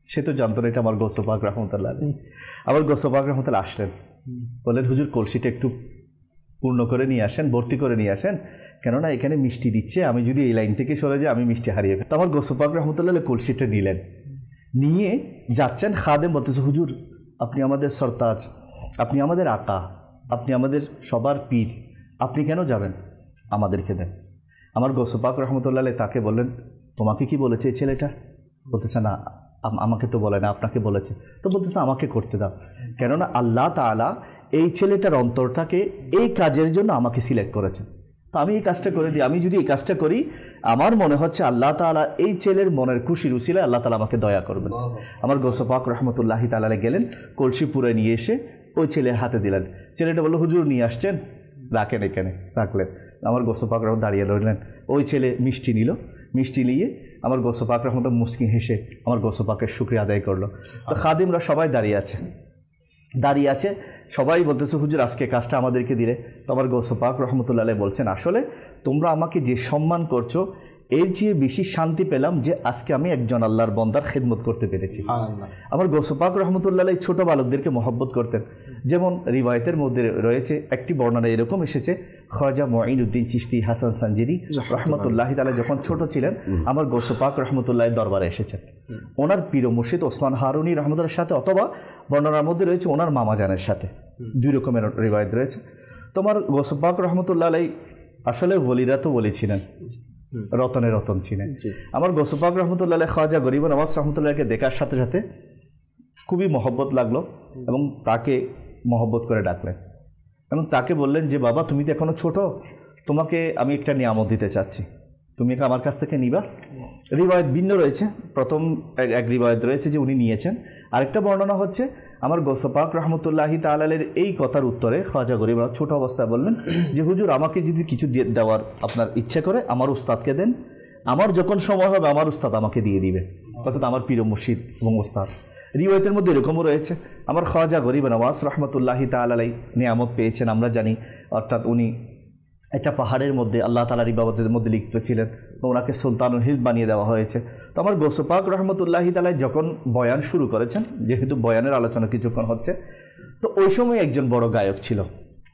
সে তো জানতো না এটা আমার গৌস পাক রহমতুল্লাহ আলাইহি। আবার গৌস পাক রহমতুল্লাহ আসলেন, বললেন হুজুর কলসিটা একটু পূর্ণ করে নিয়ে আসেন, ভর্তি করে নিয়ে আসেন, কেননা এখানে মিষ্টি দিচ্ছে, আমি যদি এই লাইন থেকে সরে যাই আমি মিষ্টি হারিয়ে ফেলি। তো আমার গৌস পাক রহমতুল্লাহ কলসিটা নিলেন, নিয়ে যাচ্ছেন। খাদেম বলতেছে হুজুর আপনি আমাদের সরতাজ, আপনি আমাদের আকা, আপনি আমাদের সবার পীর, আপনি কেন যাবেন, আমাদেরকে দেন। আমার গৌস পাক রহমতুল্লাহ তাকে বললেন তোমাকে কি বলেছে এই ছেলেটা? বলতেছে না আমাকে তো বলে না, আপনাকে বলেছে। তো বলতেছে আমাকে করতে দাও, কেননা আল্লাহ তাআলা এই ছেলেটার অন্তরটাকে এই কাজের জন্য আমাকে সিলেক্ট করেছেন। তো আমি এই কাজটা করে দিই, আমি যদি এই কাজটা করি আমার মনে হচ্ছে আল্লাহ তাআলা এই ছেলের মনের খুশির উসিলায় আল্লাহ তাআলা আমাকে দয়া করবেন। আমার গৌস পাক রহমতুল্লাহি তাআলা গেলেন, কলসি পুরে নিয়ে এসে ওই ছেলের হাতে দিলেন। ছেলেটা বললো হুজুর নিয়ে আসছেন, রাখেন এখানে, রাখলেন। আমার গৌস পাক রহমত দাঁড়িয়ে রইলেন। ওই ছেলে মিষ্টি নিল, মিষ্টি নিয়ে আমার গৌস পাক রহমত মুস্কি হেসে আমার গৌস পাকের শুকরিয়া আদায় করলো। তো খাদিমরা সবাই দাঁড়িয়ে আছে, সবাই বলতেছে হুজুর আজকে কাজটা আমাদেরকে দিলে। তো আমার গৌস পাক রহমতুল্লাহ বলছেন আসলে তোমরা আমাকে যে সম্মান করছো এর চেয়ে বেশি শান্তি পেলাম যে আজকে আমি একজন আল্লাহর বন্দার খেদমত করতে পেরেছি। আমার গৌস পাক রহমতুল্লাহ ছোট বালকদেরকে মহব্বত করতেন। যেমন রিওয়ায়েতের মধ্যে রয়েছে একটি বর্ণনা এরকম এসেছে, খাজা মুঈনুদ্দিন চিশতি হাসান সানজিরি রহমতুল্লাহি তাআলা যখন ছোট ছিলেন আমার গৌস পাক রহমতুল্লাহ দরবারে এসেছেন। ওনার পীর মুর্শিদ ওসমান হারুনি রহমতুল্লাহর সাথে, অথবা বর্ণনার মধ্যে রয়েছে ওনার মামা জানের সাথে, দুই রকমের রিওয়ায়েত রয়েছে। তোমার গৌস পাক রহমতুল্লাহ আসলে ওলিরা তো ওলি ছিলেন, রতনে রতন ছিলেন। আমার গৌস পাক রহমতুল্লাহ খাজা গরিব নওয়াজ রহমতুল্লাহকে দেখার সাথে সাথে খুবই মহব্বত লাগলো এবং তাকে মহব্বত করে ডাকলেন এবং তাকে বললেন যে বাবা তুমি তো এখনো ছোট, তোমাকে আমি একটা নিয়ামত দিতে চাচ্ছি, তুমি আমার কাছ থেকে নিবা। রিওয়ায়েত ভিন্ন রয়েছে, প্রথম এক রিওয়ায়েত রয়েছে যে উনি নিয়েছেন, আরেকটা বর্ণনা হচ্ছে আমার গৌস পাক রহমতুল্লাহি তাআলার এই কথার উত্তরে খাজা গরিব ছোট অবস্থায় বললেন যে হুজুর আমাকে যদি কিছু দেওয়ার আপনার ইচ্ছে করে আমার উস্তাদকে দেন, আমার যখন সময় হবে আমার উস্তাদ আমাকে দিয়ে দিবে, অর্থাৎ আমার পীর মুর্শিদ এবং উস্তাদ। রিওয়ায়েতের মধ্যে এরকমও রয়েছে আমার খাজা গরিব নওয়াজ রহমতুল্লাহি তাআলা নিয়ামত পেয়েছেন আমরা জানি, অর্থাৎ উনি একটা পাহাড়ের মধ্যে আল্লাহ তাআলার ইবাদতের মধ্যে লিপ্ত ছিলেন, ওনাকে সুলতানুল হিন্দ বানিয়ে দেওয়া হয়েছে। তো আমার গৌস পাক রহমতুল্লাহি তাআলা যখন বয়ান শুরু করেছেন, যেহেতু বয়ানের আলোচনা কিছুক্ষণ হচ্ছে, তো ওই সময় একজন বড় গায়ক ছিল।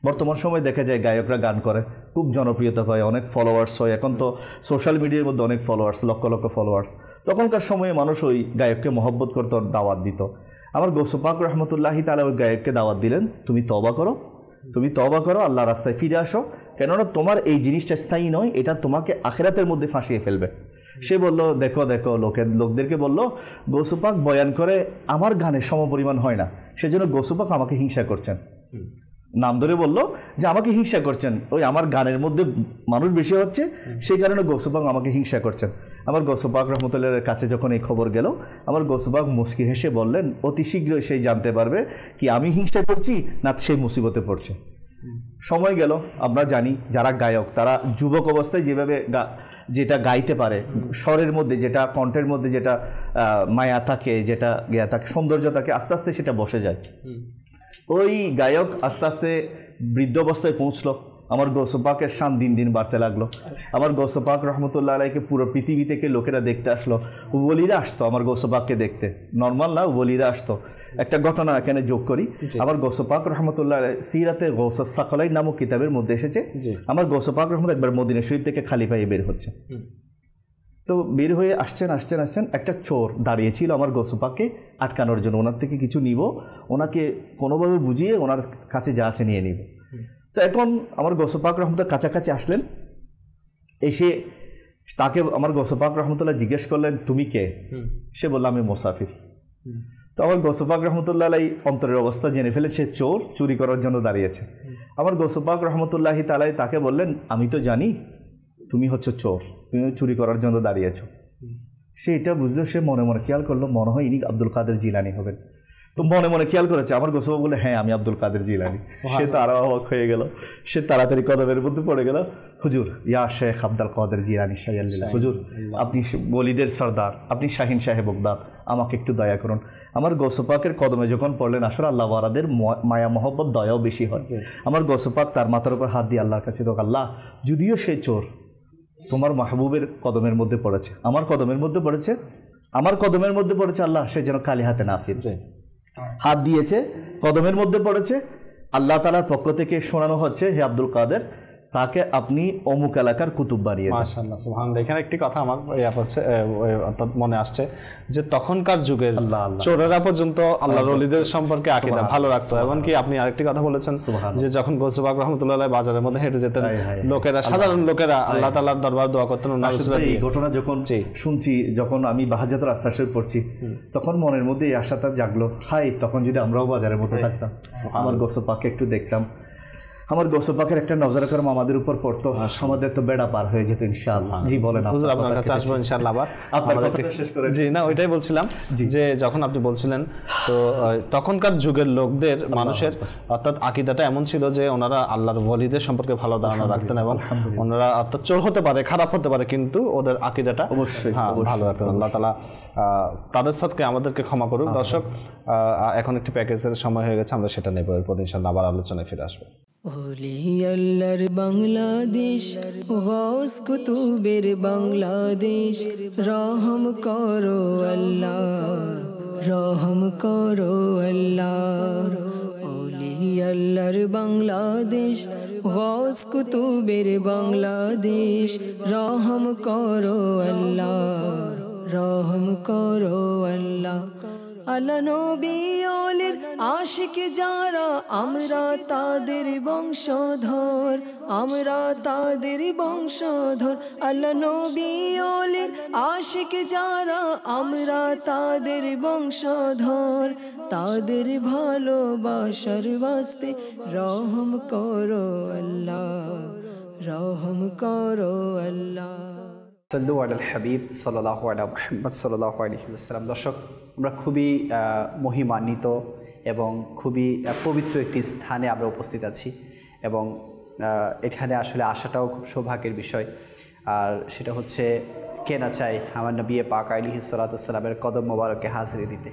বর্তমান সময় দেখা যায় গায়করা গান করে, খুব জনপ্রিয়তা পায়, অনেক ফলোয়ার্স হয়, এখন তো সোশ্যাল মিডিয়ার মধ্যে অনেক ফলোয়ার্স, লক্ষ লক্ষ ফলোয়ার্স। তখনকার সময়ে মানুষ ওই গায়ককে মহব্বত করতো, দাওয়াত দিত। আমার গৌস পাক রহমতুল্লাহি তাআলা ওই গায়ককে দাওয়াত দিলেন, তুমি তওবা করো, আল্লাহর রাস্তায় ফিরে আসো, কেননা তোমার এই জিনিসটা স্থায়ী নয়, এটা তোমাকে আখিরাতের মধ্যে ফাঁসিয়ে ফেলবে। সে বলল দেখো লোকদেরকে বলল গৌস পাক বয়ান করে আমার গানের সমপরিমাণ হয় না, সেজন্য গৌস পাক আমাকে হিংসা করছেন। নাম ধরে বলল যে আমাকে হিংসা করছেন, ওই আমার গানের মধ্যে মানুষ বেশি হচ্ছে সেই কারণে গৌস পাক আমাকে হিংসা করছেন। আমার গৌস পাক রহমতুল্লাহর কাছে যখন এই খবর গেল, আমার গৌস পাক মুস্কি হেসে বললেন অতি শীঘ্রই সেই জানতে পারবে কি আমি হিংসা করছি না সেই মুসিবতে পড়ছে। সময় গেল, আমরা জানি যারা গায়ক তারা যুবক অবস্থায় যেভাবে যেটা গাইতে পারে, স্বরের মধ্যে যেটা, কণ্ঠের মধ্যে যেটা মায়া থাকে, যেটা থাকে, সৌন্দর্য থাকে, আস্তে আস্তে সেটা বসে যায়। ওই গায়ক আস্তে আস্তে বৃদ্ধ অবস্থায় পৌঁছলো, আমার গৌস পাকের শান দিন দিন বাড়তে লাগলো। আমার গৌস পাক রহমতুল্লাহ আলাইকে পুরো পৃথিবী থেকে লোকেরা দেখতে আসলো, ওলিরা আসতো আমার গৌস পাককে দেখতে, নর্মাল না, ওলিরা আসতো। একটা ঘটনা এখানে যোগ করি, আমার গৌস পাক রহমতুল্লাহ সিরাতে গৌস সাকলাই নামক কিতাবের মধ্যে এসেছে, আমার গৌস পাক রহমত একবার মদিনা শরীফ থেকে খালি পায়ে বের হচ্ছে। তো বের হয়ে আসছেন, একটা চোর দাঁড়িয়েছিল আমার গৌস পাককে আটকানোর জন্য, ওনার থেকে কিছু নিব, ওনাকে কোনোভাবে বুঝিয়ে ওনার কাছে যা আছে নিয়ে নিব। তো এখন আমার গৌস পাক রহমতুল্লাহ কাছাকাছি আসলেন, এসে তাকে আমার গৌস পাক রহমতুল্লাহ জিজ্ঞেস করলেন তুমি কে? সে বলল আমি মুসাফির। তো আমার গৌস পাক রহমতুল্লাহ আলাই অন্তরের অবস্থা জেনে ফেলে, সে চোর, চুরি করার জন্য দাঁড়িয়েছে। আমার গৌস পাক রহমতুল্লাহি তাআলাই তাকে বললেন আমি তো জানি তুমি হচ্ছে চোর, তুমি চুরি করার জন্য দাঁড়িয়েছো। সে এটা বুঝলো, সে মনে মনে খেয়াল করলো মনে হয় ইনি আব্দুল কাদের জিলানি হবেন। তো মনে মনে খেয়াল করেছে, আমার গোসবা বলে হ্যাঁ আমি আব্দুল কাদের জিলানি। সে তো আরো অবাক হয়ে গেল, সে তাড়াতাড়ি কদমের মধ্যে পড়ে গেল, হুজুর ইয়া শেখ আব্দুল কাদের জিলানি শাইয়াল্লাহ, হুজুর আপনি ওলিদের সর্দার, আপনি শাহিন সাহেব বগদাদ, আমাকে একটু দয়া করুন। আমার গৌসপাকের কদমে যখন পড়লেন, আসলে আল্লাহ ওয়ারাদের মায়া মহব্বত দয়াও বেশি হয়। আমার গৌসপাক তার মাথার উপর হাত দিয়ে আল্লাহর কাছে তো, আল্লাহ যদিও সে চোর, তোমার মাহবুবের কদমের মধ্যে পড়েছে, আমার কদমের মধ্যে পড়েছে, আমার কদমের মধ্যে পড়েছে, আল্লাহ সে যেন খালি হাতে না ফিরছে। হাত দিয়েছে, কদমের মধ্যে পড়েছে, আল্লাহ তাআলার পক্ষ থেকে শোনানো হচ্ছে হে আব্দুল কাদের, তাকে আপনি অমুক এলাকার কুতুব বানিয়ে দেন। মাশাআল্লাহ সুবহানাল্লাহ। এখানে একটি কথা আমার অর্থাৎ মনে আসছে যে তখনকার যুগের চোরেরা পর্যন্ত আল্লাহর ওলিদের সম্পর্কে আকীদা ভালো রাখতো। এমনকি আপনি আরেকটি কথা বলেছেন যে যখন গৌস পাক রাহমাতুল্লাহ আলাইহি বাজারের মধ্যে হেঁটে যেতেন, লোকেরা, সাধারণ লোকেরা আল্লাহ তাআলার দরবার দোয়া করতেন। এই ঘটনা যখন শুনছি, যখন আমি বাহাজাতুল আসর শরীফ পড়ছি, তখন মনের মধ্যে এই আশাটা জাগলো, হাই তখন যদি আমরাও বাজারের মধ্যে থাকতাম, আমার গৌস পাককে একটু দেখতাম, আমার গৌস পাকের একটা নজর করম আমাদের উপর পড়তো, আমাদের তো বেড়া পার হয়ে যেত ইনশাআল্লাহ। জি বলেন, হুজুর আপনার কাছে আসবো ইনশাআল্লাহ আবার। আপনার কথাটা শেষ করে জি না, ওইটাই বলছিলাম যে যখন আপনি বলছিলেন, তো তখনকার যুগের লোকদের, মানুষের অর্থাৎ আকীদাটা এমন ছিল যে ওনারা আল্লাহর ওলিদের সম্পর্কে ভালো ধারণা রাখতেন, এবং ওনারা অর্থাৎ চোর হতে পারে, খারাপ হতে পারে, কিন্তু ওদের আকীদাটা অবশ্যই ভালো রাখতেন। আল্লাহ তাআলা তাদের সাথে আমাদেরকে ক্ষমা করুক। দর্শক, এখন একটি প্যাকেজের সময় হয়ে গেছে, আমরা সেটা নেব, এরপর ইনশাআল্লাহ আবার আলোচনায় ফিরে আসবো। ওলি আল্লাহর বাংলাদেশ, গৌস কুতুবের বাংলাদেশ, রহম করো আল্লাহ, রহম করো আল্লাহ। ওলি আল্লাহর বাংলাদেশ, গৌস কুতুবের বাংলাদেশ, রহম করো আল্লাহ, রহম করো আল্লাহ। আল্লাহ নবী ওলির আশিক যারা, আমরা তাদের বংশধর, আমরা তাদের বংশধর। আল্লাহ নবী ওলির আশিক যারা, আমরা তাদের বংশধর, তাদের ভালোবাসার ওয়াস্তে রহম করো আল্লাহ, রহম করো আল্লাহ। সাল্লু আলাল হাবিব সাল্লাল্লাহু আলা মুহাম্মদ সাল্লাল্লাহু আলাইহি ওয়াসাল্লাম। দর্শক, আমরা খুবই মহিমান্বিত এবং খুবই পবিত্র একটি স্থানে আমরা উপস্থিত আছি, এবং এখানে আসলে আসাটাও খুব সৌভাগ্যের বিষয়। আর সেটা হচ্ছে, কে না চায় আমার নবী পাক আলাইহিস সালাতু ওয়াস সালামের কদম মোবারকে হাজিরি দিতে,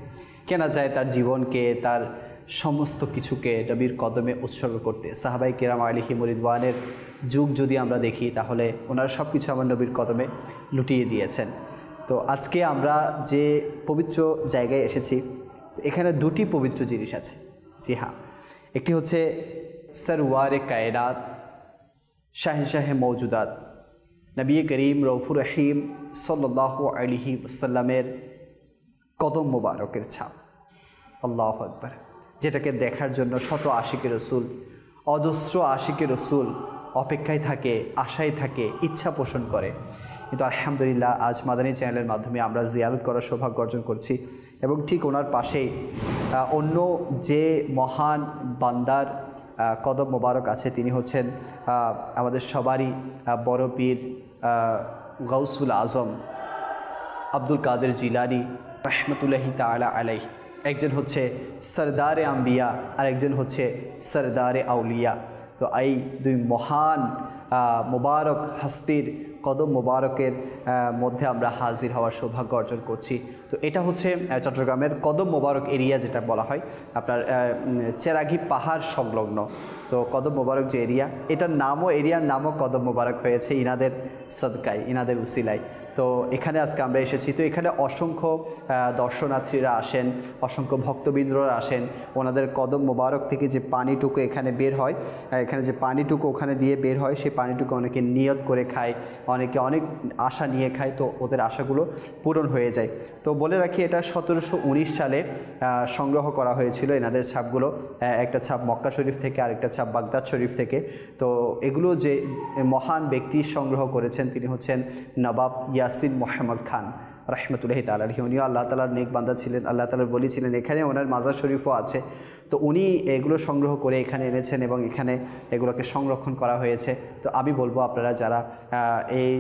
কে না চায় তার জীবনকে, তার সমস্ত কিছুকে নবীর কদমে উৎসর্গ করতে। সাহাবায়ে কেরাম আলাইহিম রিদওয়ানের যুগ যদি আমরা দেখি, তাহলে ওনারা সব কিছু আমার নবীর কদমে লুটিয়ে দিয়েছেন। তো আজকে আমরা যে পবিত্র জায়গায় এসেছি, তো এখানে দুটি পবিত্র জিনিস আছে। জি হ্যাঁ, একটি হচ্ছে সরওয়ারে কায়নাত, শাহেনশাহে মওজুদাত, নবী করিম রউফুর রহিম সাল্লাল্লাহু আলাইহি ওয়াসাল্লামের কদম মোবারকের ছাপ। আল্লাহু আকবার। যেটাকে দেখার জন্য শত আশিকে রসুল, অজস্র আশিকে রসুল অপেক্ষায় থাকে, আশায় থাকে, ইচ্ছা পোষণ করে। কিন্তু আলহামদুলিল্লাহ আজ মাদানী চ্যানেলের মাধ্যমে আমরা জিয়ারত করার সৌভাগ্য অর্জন করছি, এবং ঠিক ওনার পাশেই অন্য যে মহান বান্দার কদম মোবারক আছে, তিনি হচ্ছেন আমাদের সবারই বড় পীর গাউসুল আজম আব্দুল কাদের জিলানী রহমতুল্লাহি তাআলা আলাইহি। একজন হচ্ছে সরদারে আম্বিয়া আর একজন হচ্ছে সরদারে আউলিয়া। তো এই দুই মহান মোবারক হাস্তির কদম মোবারকের মধ্যে আমরা হাজির হওয়ার সৌভাগ্য অর্জন করছি। তো এটা হচ্ছে চট্টগ্রামের কদম মোবারক এরিয়া, যেটা বলা হয় আপনার চেরাগি পাহাড় সংলগ্ন। তো কদম মোবারক যে এরিয়া, এটার এরিয়ার নামও কদম মোবারক হয়েছে ইনাদের সদকায়, ইনাদের উসিলায়। তো এখানে আজকে আমরা এসেছি। তো এখানে অসংখ্য দর্শনার্থীরা আসেন, অসংখ্য ভক্তবৃন্দরা আসেন। ওনাদের কদম মোবারক থেকে যে পানিটুকু এখানে বের হয়, এখানে যে পানিটুকু ওখানে দিয়ে বের হয়, সেই পানিটুকু অনেকে নিয়ত করে খায়, অনেকে অনেক আশা নিয়ে খায়। তো ওদের আশাগুলো পূরণ হয়ে যায়। তো বলে রাখি, এটা 1719 সালে সংগ্রহ করা হয়েছিল এনাদের ছাপগুলো। একটা ছাপ মক্কা শরীফ থেকে, আরেকটা ছাপ বাগদাদ শরীফ থেকে। তো এগুলো যে মহান ব্যক্তি সংগ্রহ করেছেন, তিনি হচ্ছেন নবাব ইয়াসিন মোহাম্মদ খান রহমতুল্লাহি তাআলা আলাইহি। উনিও আল্লাহ তাআলার নেক বান্দা ছিলেন, আল্লাহ তাআলার ওলি ছিলেন। এখানে ওনার মাজার শরীফও আছে। তো উনি এগুলো সংগ্রহ করে এখানে এনেছেন এবং এখানে এগুলোকে সংরক্ষণ করা হয়েছে। তো আমি বলবো, আপনারা যারা এই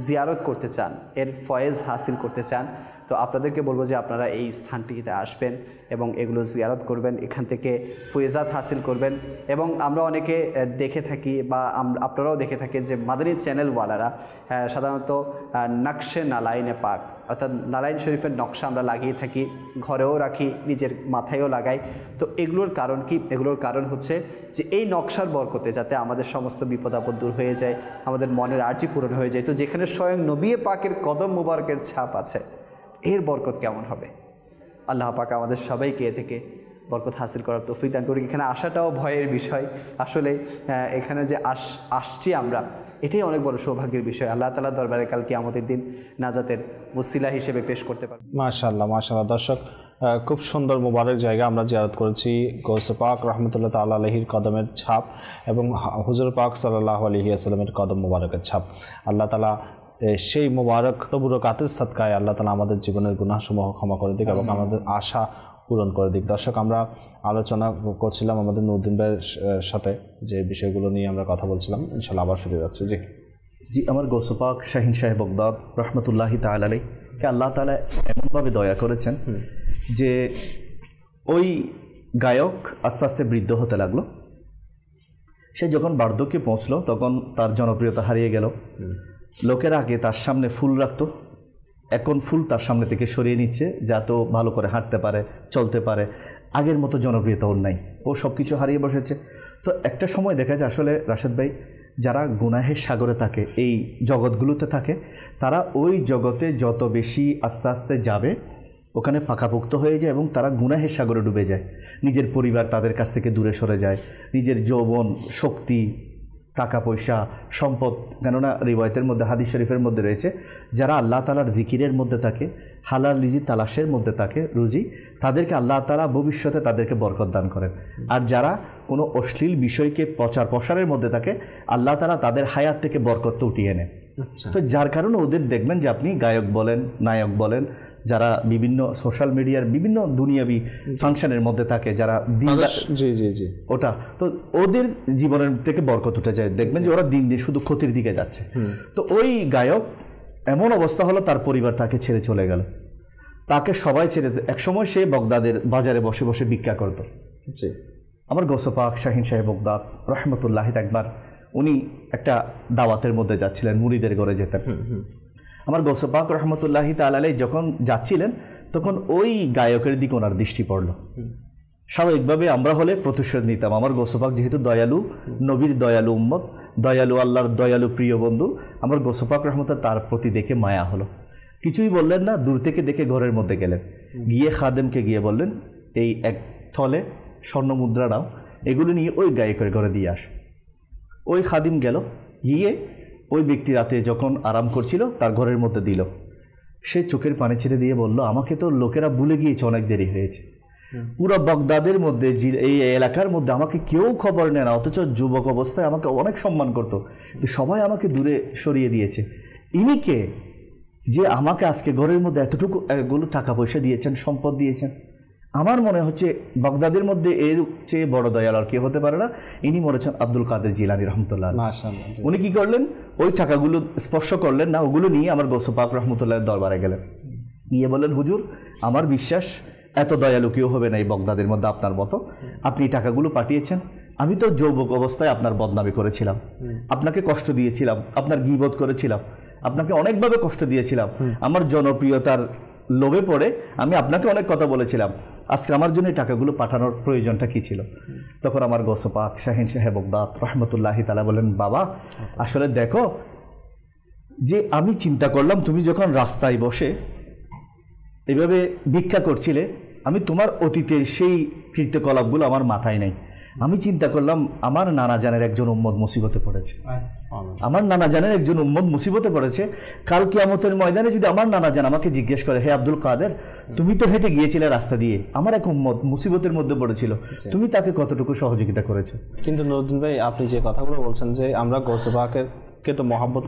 জিয়ারত করতে চান, এর ফয়েজ হাসিল করতে চান, তো আপনাদেরকে বলবো যে আপনারা এই স্থানটিতে আসবেন এবং এগুলো জিয়ারত করবেন, এখান থেকে ফয়েজাত হাসিল করবেন। এবং আমরা অনেকে দেখে থাকি, বা আপনারাও দেখে থাকেন, যে মাদানী চ্যানেলওয়ালারা সাধারণত নকশে নালাইনে পাক, অর্থাৎ নালাইন শরীফের নকশা আমরা লাগিয়ে থাকি, ঘরেও রাখি, নিজের মাথায়ও লাগাই। তো এগুলোর কারণ কি? এগুলোর কারণ হচ্ছে যে এই নকশার বরকতে যাতে আমাদের সমস্ত বিপদ আপদ দূর হয়ে যায়, আমাদের মনের আর্জি পূরণ হয়ে যায়। তো যেখানে স্বয়ং নবী পাকের কদম মুবারকের ছাপ আছে, এর বরকত কেমন হবে? আল্লাহ পাক আমাদের সবাইকে এ থেকে বরকত হাসিল করার তৌফিক দান করি। এখানে আসাটাও ভয়ের বিষয়। আসলে এখানে যে আসছি আমরা, এটাই অনেক বড় সৌভাগ্যের বিষয়। আল্লাহ তাআলার দরবারে কাল কিয়ামতের দিন নাজাতের ওসিলা হিসেবে পেশ করতে পারব। মাশাআল্লাহ, মাশাআল্লাহ। দর্শক, খুব সুন্দর মোবারক জায়গা আমরা জিয়ারত করেছি। গৌসে পাক রহমতুল্লাহ তাআলা আলাইহির কদমের ছাপ এবং হুজুর পাক সাল্লাল্লাহু আলাইহি ওয়াসাল্লামের কদম মোবারকের ছাপ। আল্লাহ তাআলা সেই মোবারক তবরকাতের সদকায় আল্লাহ তাআলা আমাদের জীবনের গুনাহসমূহ ক্ষমা করে দিক এবং আমাদের আশা পূরণ করে দিক। দর্শক, আমরা আলোচনা করছিলাম আমাদের নুরুদ্দিন ভাইয়ের সাথে, যে বিষয়গুলো নিয়ে আমরা কথা বলছিলাম। ইনশাআল্লাহ আবার ফিরে যাচ্ছি। জি, আমার গৌসে পাক শাহিন শাহ বগদাদ রহমতুল্লাহি তাআলা আলাইহিকে আল্লাহ তাআলা এমনভাবে দয়া করেছেন যে ওই গায়ক আস্তে আস্তে বৃদ্ধ হতে লাগলো। সে যখন বার্ধক্যে পৌঁছলো, তখন তার জনপ্রিয়তা হারিয়ে গেল। লোকেরা আগে তার সামনে ফুল রাখতো, এখন ফুল তার সামনে থেকে সরিয়ে নিচ্ছে, যাতে ভালো করে হাঁটতে পারে, চলতে পারে। আগের মতো জনপ্রিয়তা ওর নাই, ও সব কিছু হারিয়ে বসেছে। তো একটা সময় দেখা যায় আসলে রাশেদ ভাই, যারা গুনাহের সাগরে থাকে, এই জগৎগুলোতে থাকে, তারা ওই জগতে যত বেশি আস্তে আস্তে যাবে, ওখানে পাকাপোক্ত হয়ে যায় এবং তারা গুনাহের সাগরে ডুবে যায়। নিজের পরিবার তাদের কাছ থেকে দূরে সরে যায়, নিজের যৌবন, শক্তি, টাকা পয়সা, সম্পদ। কেননা রিওয়ায়াতের মধ্যে, হাদিস শরীফের মধ্যে রয়েছে, যারা আল্লাহ তাআলার জিকিরের মধ্যে থাকে, হালাল রিজি তালাশের মধ্যে থাকে, রুজি, তাদেরকে আল্লাহ তাআলা ভবিষ্যতে তাদেরকে বরকত দান করেন। আর যারা কোনো অশ্লীল বিষয়কে প্রচার প্রসারের মধ্যে থাকে, আল্লাহ তাআলা তাদের হায়াত থেকে বরকতটা উঠিয়ে নেন। তো যার কারণে ওদের দেখবেন যে আপনি গায়ক বলেন, নায়ক বলেন, যারা বিভিন্ন সোশ্যাল মিডিয়ার বিভিন্ন দুনিয়াবি ফাংশনের মধ্যে থাকে, যারা ওটা, তো ওদের জীবনের থেকে বরকত উঠে যায়। দেখবেন যে ওরা দিন দিন শুধু ক্ষতির দিকে যাচ্ছে। তো ওই গায়ক এমন অবস্থা হলো, তার পরিবার তাকে ছেড়ে চলে গেল, তাকে সবাই ছেড়ে। একসময় সে বগদাদের বাজারে বসে বসে ভিক্ষা করত। আমার গৌসে পাক শাহিন শাহ বগদাদ রহমতুল্লাহ একবার উনি একটা দাওয়াতের মধ্যে যাচ্ছিলেন, মুরিদের ঘরে যেতেন। আমার গৌসে পাক রহমতুল্লাহি তাআলা আলাইহি যখন যাচ্ছিলেন, তখন ওই গায়কের দিকে ওনার দৃষ্টি পড়ল। স্বাভাবিকভাবে আমরা হলে প্রতিশোধ নিতাম। আমার গৌসে পাক যেহেতু দয়ালু, নবীর দয়ালু উম্মত, দয়ালু আল্লাহর দয়ালু প্রিয় বন্ধু, আমার গৌসে পাক রহমতুল্লাহ তার প্রতি দেখে মায়া হলো। কিছুই বললেন না, দূর থেকে দেখে ঘরের মধ্যে গেলেন, গিয়ে খাদেমকে গিয়ে বললেন, এই এক থলে স্বর্ণ মুদ্রা নাও, এগুলো নিয়ে ওই গায়কের ঘরে দিয়ে আসো। ওই খাদিম গেল, গিয়ে ওই ব্যক্তি রাতে যখন আরাম করছিল তার ঘরের মধ্যে দিল। সে চোখের পানি ছেড়ে দিয়ে বলল, আমাকে তো লোকেরা ভুলে গিয়েছে, অনেক দেরি হয়েছে। পুরো বগদাদের মধ্যে, এই এলাকার মধ্যে আমাকে কেউ খবর নেয় না, অথচ যুবক অবস্থায় আমাকে অনেক সম্মান করতো, সবাই আমাকে দূরে সরিয়ে দিয়েছে। ইনি কে যে আমাকে আজকে ঘরের মধ্যে এতটুকু এগুলো টাকা পয়সা দিয়েছেন, সম্পদ দিয়েছেন? আমার মনে হচ্ছে বগদাদের মধ্যে এর চেয়ে বড় দয়াল আর কে হতে পারে না। ইনি মরেছেন আব্দুল কাদের জিলানী রহমতুল্লাহ। উনি কি করলেন, ওই টাকাগুলো স্পর্শ করলেন না, ওগুলো নিয়ে আমার গৌসে পাক রহমতুল্লাহের দরবারে গেলেন, গিয়ে বললেন, হুজুর, আমার বিশ্বাস এত দয়ালু কেউ হবে না এই বগদাদের মধ্যে আপনার মতো। আপনি টাকাগুলো পাঠিয়েছেন, আমি তো যৌবক অবস্থায় আপনার বদনামি করেছিলাম, আপনাকে কষ্ট দিয়েছিলাম, আপনার গীবত করেছিলাম, আপনাকে অনেকভাবে কষ্ট দিয়েছিলাম, আমার জনপ্রিয়তার লোভে পড়ে আমি আপনাকে অনেক কথা বলেছিলাম, আজকে আমার জন্য এই টাকাগুলো পাঠানোর প্রয়োজনটা কি ছিল? তখন আমার গৌস পাক শাহিন সাহেব বগদাদ রহমতুল্লাহি তাআলা বলেন, বাবা আসলে দেখো যে আমি চিন্তা করলাম তুমি যখন রাস্তায় বসে এভাবে ভিক্ষা করছিলে, আমি তোমার অতীতের সেই কৃত্যকলাপগুলো আমার মাথায় নেই। আমি চিন্তা করলাম আমার নানা জানের একজন উম্মত মুসিবতে পড়েছে, আমার নানা জানের একজন উম্মত মুসিবতে পড়েছে। কাল কিয়ামতের ময়দানে যদি আমার নানা জান আমাকে জিজ্ঞেস করে, হে আব্দুল কাদের, তুমি তো হেঁটে গিয়েছিলে রাস্তা দিয়ে, আমার এক উম্মত মুসিবতের মধ্যে পড়েছিল, তুমি তাকে কতটুকু সহযোগিতা করেছো? কিন্তু নুরুদ্দিন ভাই, আপনি যে কথাগুলো বলছেন যে আমরা গৌসে পাকের কে তো মহব্বত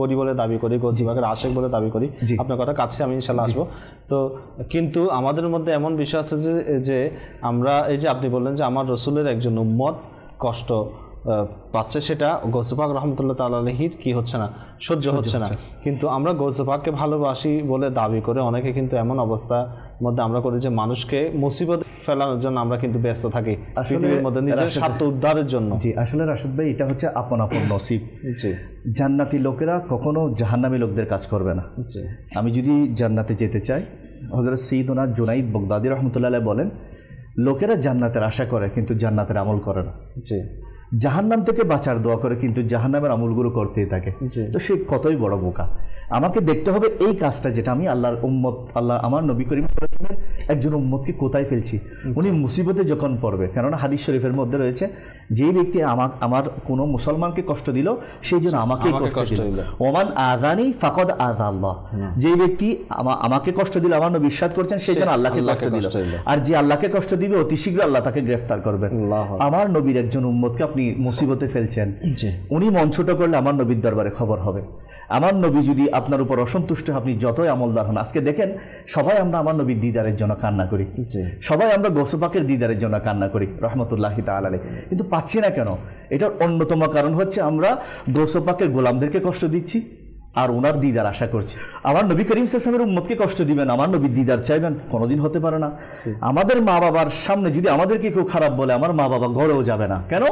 করি বলে দাবি করি, গৌসে পাকের আশেক বলে দাবি করি, আপনার কথা কাছে আমি ইনশাল্লাহ আসবো। তো কিন্তু আমাদের মধ্যে এমন বিষয় আছে যে আমরা এই যে আপনি বললেন যে আমার রসুলের একজন উম্মত কষ্ট পাচ্ছে, সেটা গৌসে পাক রহমতুল্লাহ তাআলা আলাইহির কি হচ্ছে না, সহ্য হচ্ছে না। কিন্তু আমরা গৌসে পাককে ভালোবাসি বলে দাবি করে অনেকে কিন্তু এমন অবস্থার মধ্যে আমরা করি যে মানুষকে মুসিবত ফেলানোর জন্য আমরা কিন্তু ব্যস্ত থাকি পৃথিবীর মধ্যে নিজের স্বার্থ উদ্ধারের জন্য। জি, আসলে রাশেদ ভাই, এটা হচ্ছে আপন আপন নসিব। জি, জান্নাতি লোকেরা কখনো জাহান্নামী লোকদের কাজ করবে না। জি, আমি যদি জান্নাতে যেতে চাই, হযরত সাইয়্যিদুনা জুনাইদ বাগদাদী রাহমাতুল্লাহ আলাইহি বলেন, লোকেরা জান্নাতের আশা করে কিন্তু জান্নাতের আমল করে না। জি, জাহান্নাম থেকে বাঁচার দোয়া করে কিন্তু জাহান্নামের আমলগুলো করতেই থাকে। তো সে কতই বড় বোকা। আমাকে দেখতে হবে এই কাজটা যেটা আমি আল্লাহর উম্মত, আল্লাহ আমার নবী করিম সাল্লাল্লাহু আলাইহি ওয়াসাল্লামের একজন উম্মতকে কোথায় ফেলছি। উনি মুসিবতে যখন পড়বে, কেননা হাদিস শরীফের মধ্যে রয়েছে, যেই ব্যক্তি আমার কোনো মুসলমানকে কষ্ট দিল সেই জন্য আমাকে কষ্ট দিল, ওমান আযানি ফাকাদ আযা আল্লাহ। যেই ব্যক্তি আমাকে কষ্ট দিল, আমার নবী ইরশাদ করছেন, সেই জন্য আল্লাহকে কষ্ট দিল। আর যে আল্লাহকে কষ্ট দিবে অতি শীঘ্র আল্লাহ তাকে গ্রেফতার করবেন। আমার নবীর একজন উম্মতকে আপনি মুসিবতে ফেলছেন, উনি মন ছোট করলে আমার নবীর দরবারে খবর হবে। আমার নবী যদি আপনার উপর অসন্তুষ্ট, আপনি যতই আমলদার হন, আজকে দেখেন সবাই আমরা আমার নবীর দিদারের জন্য কান্না করি, সবাই আমরা গৌস পাকের দিদারের জন্য কান্না করি রহমতুল্লাহি তাআলা আলাইহি, কিন্তু পাচ্ছি না কেন? এটার অন্যতম কারণ হচ্ছে আমরা গৌস পাকের গোলামদেরকে কষ্ট দিচ্ছি আর ওনার দিদার আশা করছি। আমার নবী করিম সাল্লাল্লাহু আলাইহি ওয়াসাল্লামের উম্মতকে কষ্ট দিবেন, আমার নবীর দিদার চাইবেন, কোনোদিন হতে পারে না। আমাদের মা বাবার সামনে যদি আমাদেরকে কেউ খারাপ বলে, আমার মা বাবা ঘরেও যাবে না। কেন?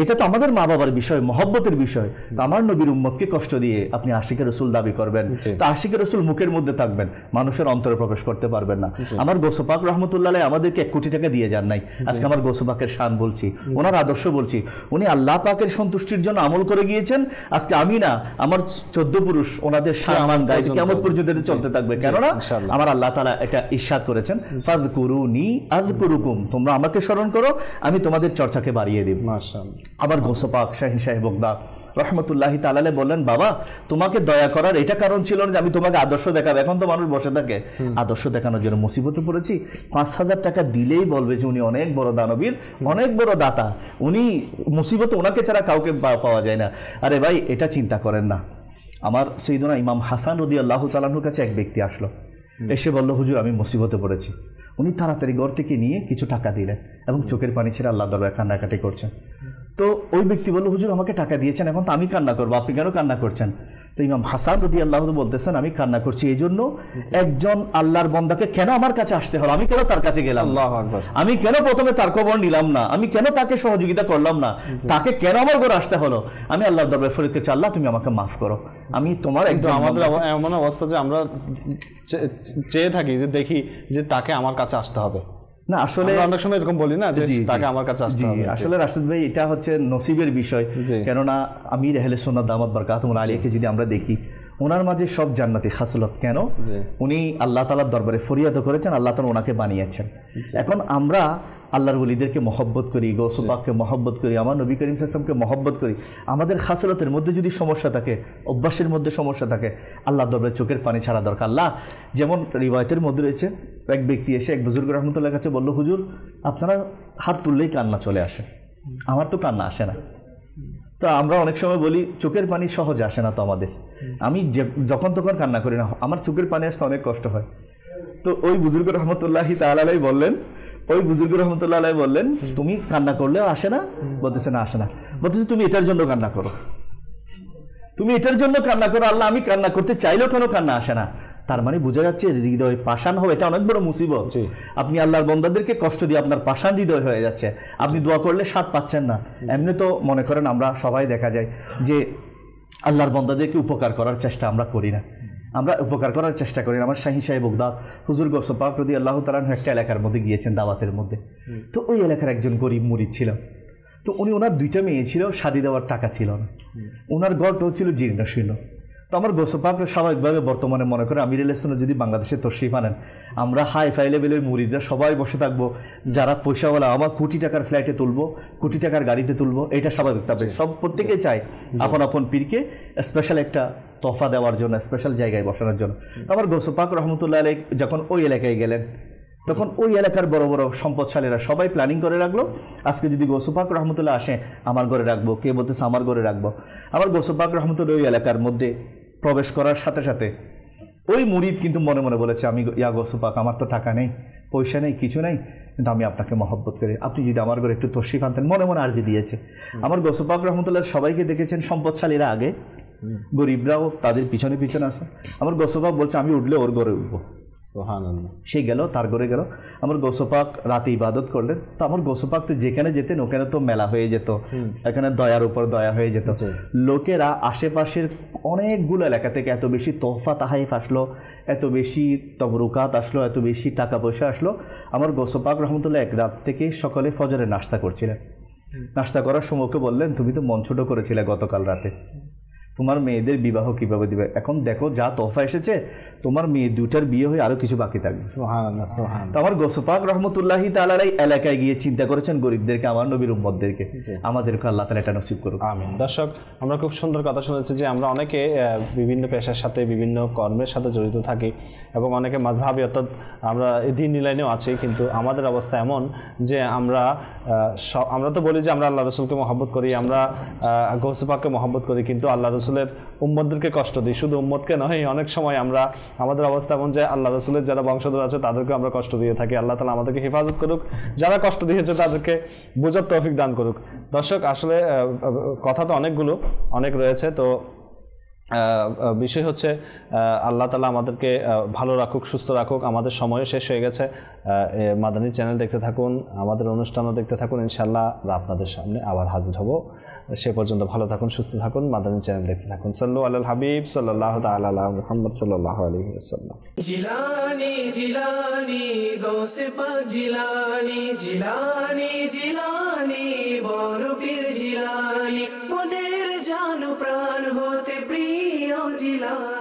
এটা তো আমাদের মা বাবার বিষয়, মহব্বতের বিষয়। আমার নবীর উম্মতকে কষ্ট দিয়ে আপনি আশিকে রসুল দাবি করবেন, তো আশিকে রসুল মুখের মধ্যে থাকবেন, মানুষের অন্তরে প্রবেশ করতে পারবেন না। আমার গৌস পাক রহমতুল্লাহ আলাইহি আমাদেরকে 1 কোটি টাকা দিয়ে যান নাই। আজকে আমার গৌস পাকের শান বলছি, ওনার আদর্শ বলছি। উনি আল্লাহ পাকের সন্তুষ্টির জন্য আমল করে গিয়েছেন। আজকে আমি না, আমার 14 পুরুষ ওনাদের সম্মান গায়ে কিয়ামত পর্যন্ত চলতে থাকবে। কেননা আমার আল্লাহ তাআলা এটা ইরশাদ করেছেন, ফাযকুরুনি আযকুরুকুম, তোমরা আমাকে স্মরণ করো, আমি তোমাদের চর্চাকে বাড়িয়ে দেব। মাশাআল্লাহ। আবার গৌস পাক শাহিন সাহেব বগদাদ রহমতুল্লাহি তাআলা আলাইহি বললেন, বাবা তোমাকে দয়া করার এটা কারণ ছিল না যে আমি তোমাকে আদর্শ দেখাবো। এখন তো মানুষ বসে থাকে, আদর্শ দেখানোর জন্য মুসিবতে পড়েছি। 5000 টাকা দিলেই বলবে যে উনি অনেক বড় দানবীর, অনেক বড় দাতা, উনি মুসিবতে ওনাকে ছাড়া কাউকে পাওয়া যায় না। আরে ভাই, এটা চিন্তা করেন না। আমার সাইয়্যিদুনা ইমাম হাসান রাদিয়াল্লাহু তাআলা আনহুর কাছে এক ব্যক্তি আসলো, এসে বলল, হুজুর আমি মুসিবতে পড়েছি। উনি তাড়াতাড়ি ঘর থেকে নিয়ে কিছু টাকা দিলেন এবং চোখের পানি ছেড়ে আল্লাহর দরবারে কান্নাকাটি করছেন। তো ওই ব্যক্তি বলল, হুজুর আমাকে টাকা দিয়েছেন, এখন তো আমি কান্না করবো, আপনি কেন কান্না করছেন? তো ইমাম হাসান রাদিয়াল্লাহু তাআলা বলতেছেন, আমি কান্না করছি এই জন্য, একজন আল্লাহর বান্দাকে কেন আমার কাছে আসতে হলো, আমি কেন তার কাছে গেলাম, আল্লাহু আকবার, আমি কেন প্রথমে তার খবর নিলাম না, আমি কেন তাকে সহযোগিতা করলাম না, তাকে কেন আমার ঘরে আসতে হলো? আমি আল্লাহর দরবারে ফরিয়াদ করছি, আল্লাহ তুমি আমাকে মাফ করো, আমি তোমার একজন। আমাদের এমন অবস্থা যে আমরা চেয়ে থাকি যে দেখি যে তাকে আমার কাছে আসতে হবে না, আসলে অনেক সময় এরকম বলি না যে তাকে আমার কাছে আসতে হবে। আসলে রাশেদ ভাই, এটা হচ্ছে নসিবের বিষয়। কেননা আমির আহলে সুন্নাত দামাত বারকাতুহুম আলাইহিকে যদি আমরা দেখি, ওনার মাঝে সব জান্নাতি খাসলত। কেন? উনি আল্লাহ তাআলার দরবারে ফরিয়াদ করেছেন, আল্লাহ তাআলা ওনাকে বানিয়েছেন। এখন আমরা আল্লাহর ওলিদেরকে মহব্বত করি, গৌস পাককে মহব্বত করি, আমার নবী করিম সাল্লাল্লাহু আলাইহি ওয়াসাল্লামকে মহব্বত করি, আমাদের খাসলতের মধ্যে যদি সমস্যা থাকে, অভ্যাসের মধ্যে সমস্যা থাকে, আল্লাহর দরবারে চোখের পানি ছাড়া দরকার। আল্লাহ যেমন রিওয়ায়াতের মধ্যে রয়েছে, এক ব্যক্তি এসে এক বুজুর্গ রহমতুল্লাহর কাছে বলল, হুজুর আপনারা হাত তুললেই কান্না চলে আসে, আমার তো কান্না আসে না। তো আমরা অনেক সময় বলি চোখের পানি সহজে আসে না তো আমাদের, আমি যখন তখন কান্না করি না, আমার চোখের পানি আসতে অনেক কষ্ট হয়। তো ওই বুজুর্গ রহমতুল্লাহি তাআলা আলাইহি বললেন, তুমি কান্না করলেও আসে না? বলতেছে না, আসে না। বলতেছে তুমি এটার জন্য কান্না করো, তুমি এটার জন্য কান্না করো, আল্লাহ আমি কান্না করতে চাইলেও কেন কান্না আসে না? তার মানে বোঝা যাচ্ছে হৃদয় পাষাণ হবে, এটা অনেক বড় মুসিবত। আপনি আল্লাহর বান্দাদেরকে কষ্ট দিয়ে আপনার পাষাণ হৃদয় হয়ে যাচ্ছে, আপনি দোয়া করলে স্বাদ পাচ্ছেন না। এমনি তো মনে করেন আমরা সবাই দেখা যায় যে আল্লাহর বান্দাদেরকে উপকার করার চেষ্টা আমরা করি না, আমরা উপকার করার চেষ্টা করি না। আমার শাহী সাহেব বগদাদ হুজুর গৌস পাক রাদিয়াল্লাহু তাআলা একটা এলাকার মধ্যে গিয়েছেন দাওয়াতের মধ্যে। তো ওই এলাকার একজন গরিব মুরিদ ছিল, তো উনি ওনার 2টা মেয়ে ছিল, শাদি দেওয়ার টাকা ছিল না, ওনার ঘরটাও ছিল জীর্ণশীর্ণ। তো আমার গৌস পাক স্বাভাবিকভাবে বর্তমানে মনে করে আমির আলাইহিস সালাম যদি বাংলাদেশে তশরিফ আনেন, আমরা হাই ফাই লেভেলের মুরিদরা সবাই বসে থাকবো, যারা পয়সাওয়ালা আমার কোটি টাকার ফ্লাইটে তুলবো, কোটি টাকার গাড়িতে তুলবো, এটা স্বাভাবিক। তবে সব প্রত্যেকেই চায় আপন আপন পীরকে স্পেশাল একটা তোহফা দেওয়ার জন্য, স্পেশাল জায়গায় বসানোর জন্য। তো আমার গৌস পাক রহমতুল্লাহ আলাইহি যখন ওই এলাকায় গেলেন, তখন ওই এলাকার বড় বড় সম্পদশালীরা সবাই প্ল্যানিং করে রাখলো, আজকে যদি গৌস পাক রহমতুল্লাহ আসে আমার ঘরে রাখবো, কে বলতেছে আমার ঘরে রাখবো। আমার গৌস পাক রহমতুল্লাহ ওই এলাকার মধ্যে প্রবেশ করার সাথে সাথে ওই মুরিদ কিন্তু মনে মনে বলেছে, আমি ইয়া গৌস পাক, আমার তো টাকা নেই, পয়সা নেই, কিছু নেই, কিন্তু আমি আপনাকে মহব্বত করি, আপনি যদি আমার ঘরে একটু তশরিফ আনতেন। মনে মনে আর্জি দিয়েছে। আমার গৌস পাক রহমতুল্লাহ সবাইকে দেখেছেন, সম্পদশালীরা আগে, গরিবরাও তাদের পিছনে পিছনে আছে। আমার গৌস পাক বলছে আমি উঠলে ওর ঘরে উঠবো। সে গেল, তার ঘরে গেল। আমার গৌস পাক রাতে ইবাদত করলেন। তো আমার গৌস পাক তো যেখানে যেতেন ওখানে তো মেলা হয়ে যেত, এখানে দয়ার উপর দয়া হয়ে যেত। লোকেরা আশেপাশের অনেকগুলো এলাকা থেকে এত বেশি তোহফা তাহাইফ আসলো, এত বেশি তবরুকাত আসলো, এত বেশি টাকা পয়সা আসলো। আমার গৌস পাক রহমতুল্লাহ এক রাত থেকে সকালে ফজরে নাস্তা করছিলেন। নাস্তা করার সময়কে বললেন, তুমি তো মন ছোট করেছিলে গতকাল রাতে, তোমার মেয়েদের বিবাহ কিভাবে দিবে, এখন দেখো যা তোহফা এসেছে, তোমার মেয়ে 2টার বিয়ে হয়ে আরো কিছু বাকি থাকবে। তো আমার গৌস পাক রহমতুল্লাহি তাআলা এলাকায় গিয়ে চিন্তা করেছেন গরিবদেরকে, আমার নবীর উম্মতদেরকে, আমাদেরকে আল্লাহ তাআলা এটা নসিব করুক। আমিন। দর্শক, আমরা খুব সুন্দর কথা শুনেছি যে আমরা অনেকে বিভিন্ন পেশার সাথে, বিভিন্ন কর্মের সাথে জড়িত থাকি এবং অনেকে মাযহাবী, অর্থাৎ আমরা দ্বীনি লাইনেও আছি, কিন্তু আমাদের অবস্থা এমন যে আমরা তো বলি যে আমরা আল্লাহ রাসূলকে মহব্বত করি, আমরা গৌস পাককে মহব্বত করি, কিন্তু আল্লাহ রাসূলের উম্মতদেরকে কষ্ট দিই। শুধু উম্মতকে নয়, অনেক সময় আমাদের অবস্থা এমন যে আল্লাহ রাসূলের যারা বংশধর আছে তাদেরকে আমরা কষ্ট দিয়ে থাকি। আল্লাহ তাআলা আমাদেরকে হেফাজত করুক, যারা কষ্ট দিয়েছে তাদেরকে বোঝার তৌফিক দান করুক। দর্শক, আসলে কথা তো অনেক রয়েছে, তো বিষয় হচ্ছে আল্লাহ তাআলা আমাদেরকে ভালো রাখুক, সুস্থ রাখুক। আমাদের সময়ও শেষ হয়ে গেছে। মাদানী চ্যানেল দেখতে থাকুন, আমাদের অনুষ্ঠানও দেখতে থাকুন, ইনশাআল্লাহ আপনাদের সামনে আবার হাজির হব। সে পর্যন্ত ভালো থাকুন, সুস্থ থাকুন, মাদানী চ্যানেল দেখতে থাকুন। সাল্লু আলাল হাবিব সাল্লাল্লাহু তাআলা আলা মুহাম্মদ সাল্লাল্লাহু আলাইহি ওয়াসাল্লাম। জিলানী জিলানী গৌসে পাক জিলানী, জিলানী জিলানী বড় পীর জিলানী, মোদের জান প্রাণ হতে প্রিয় জিলানী।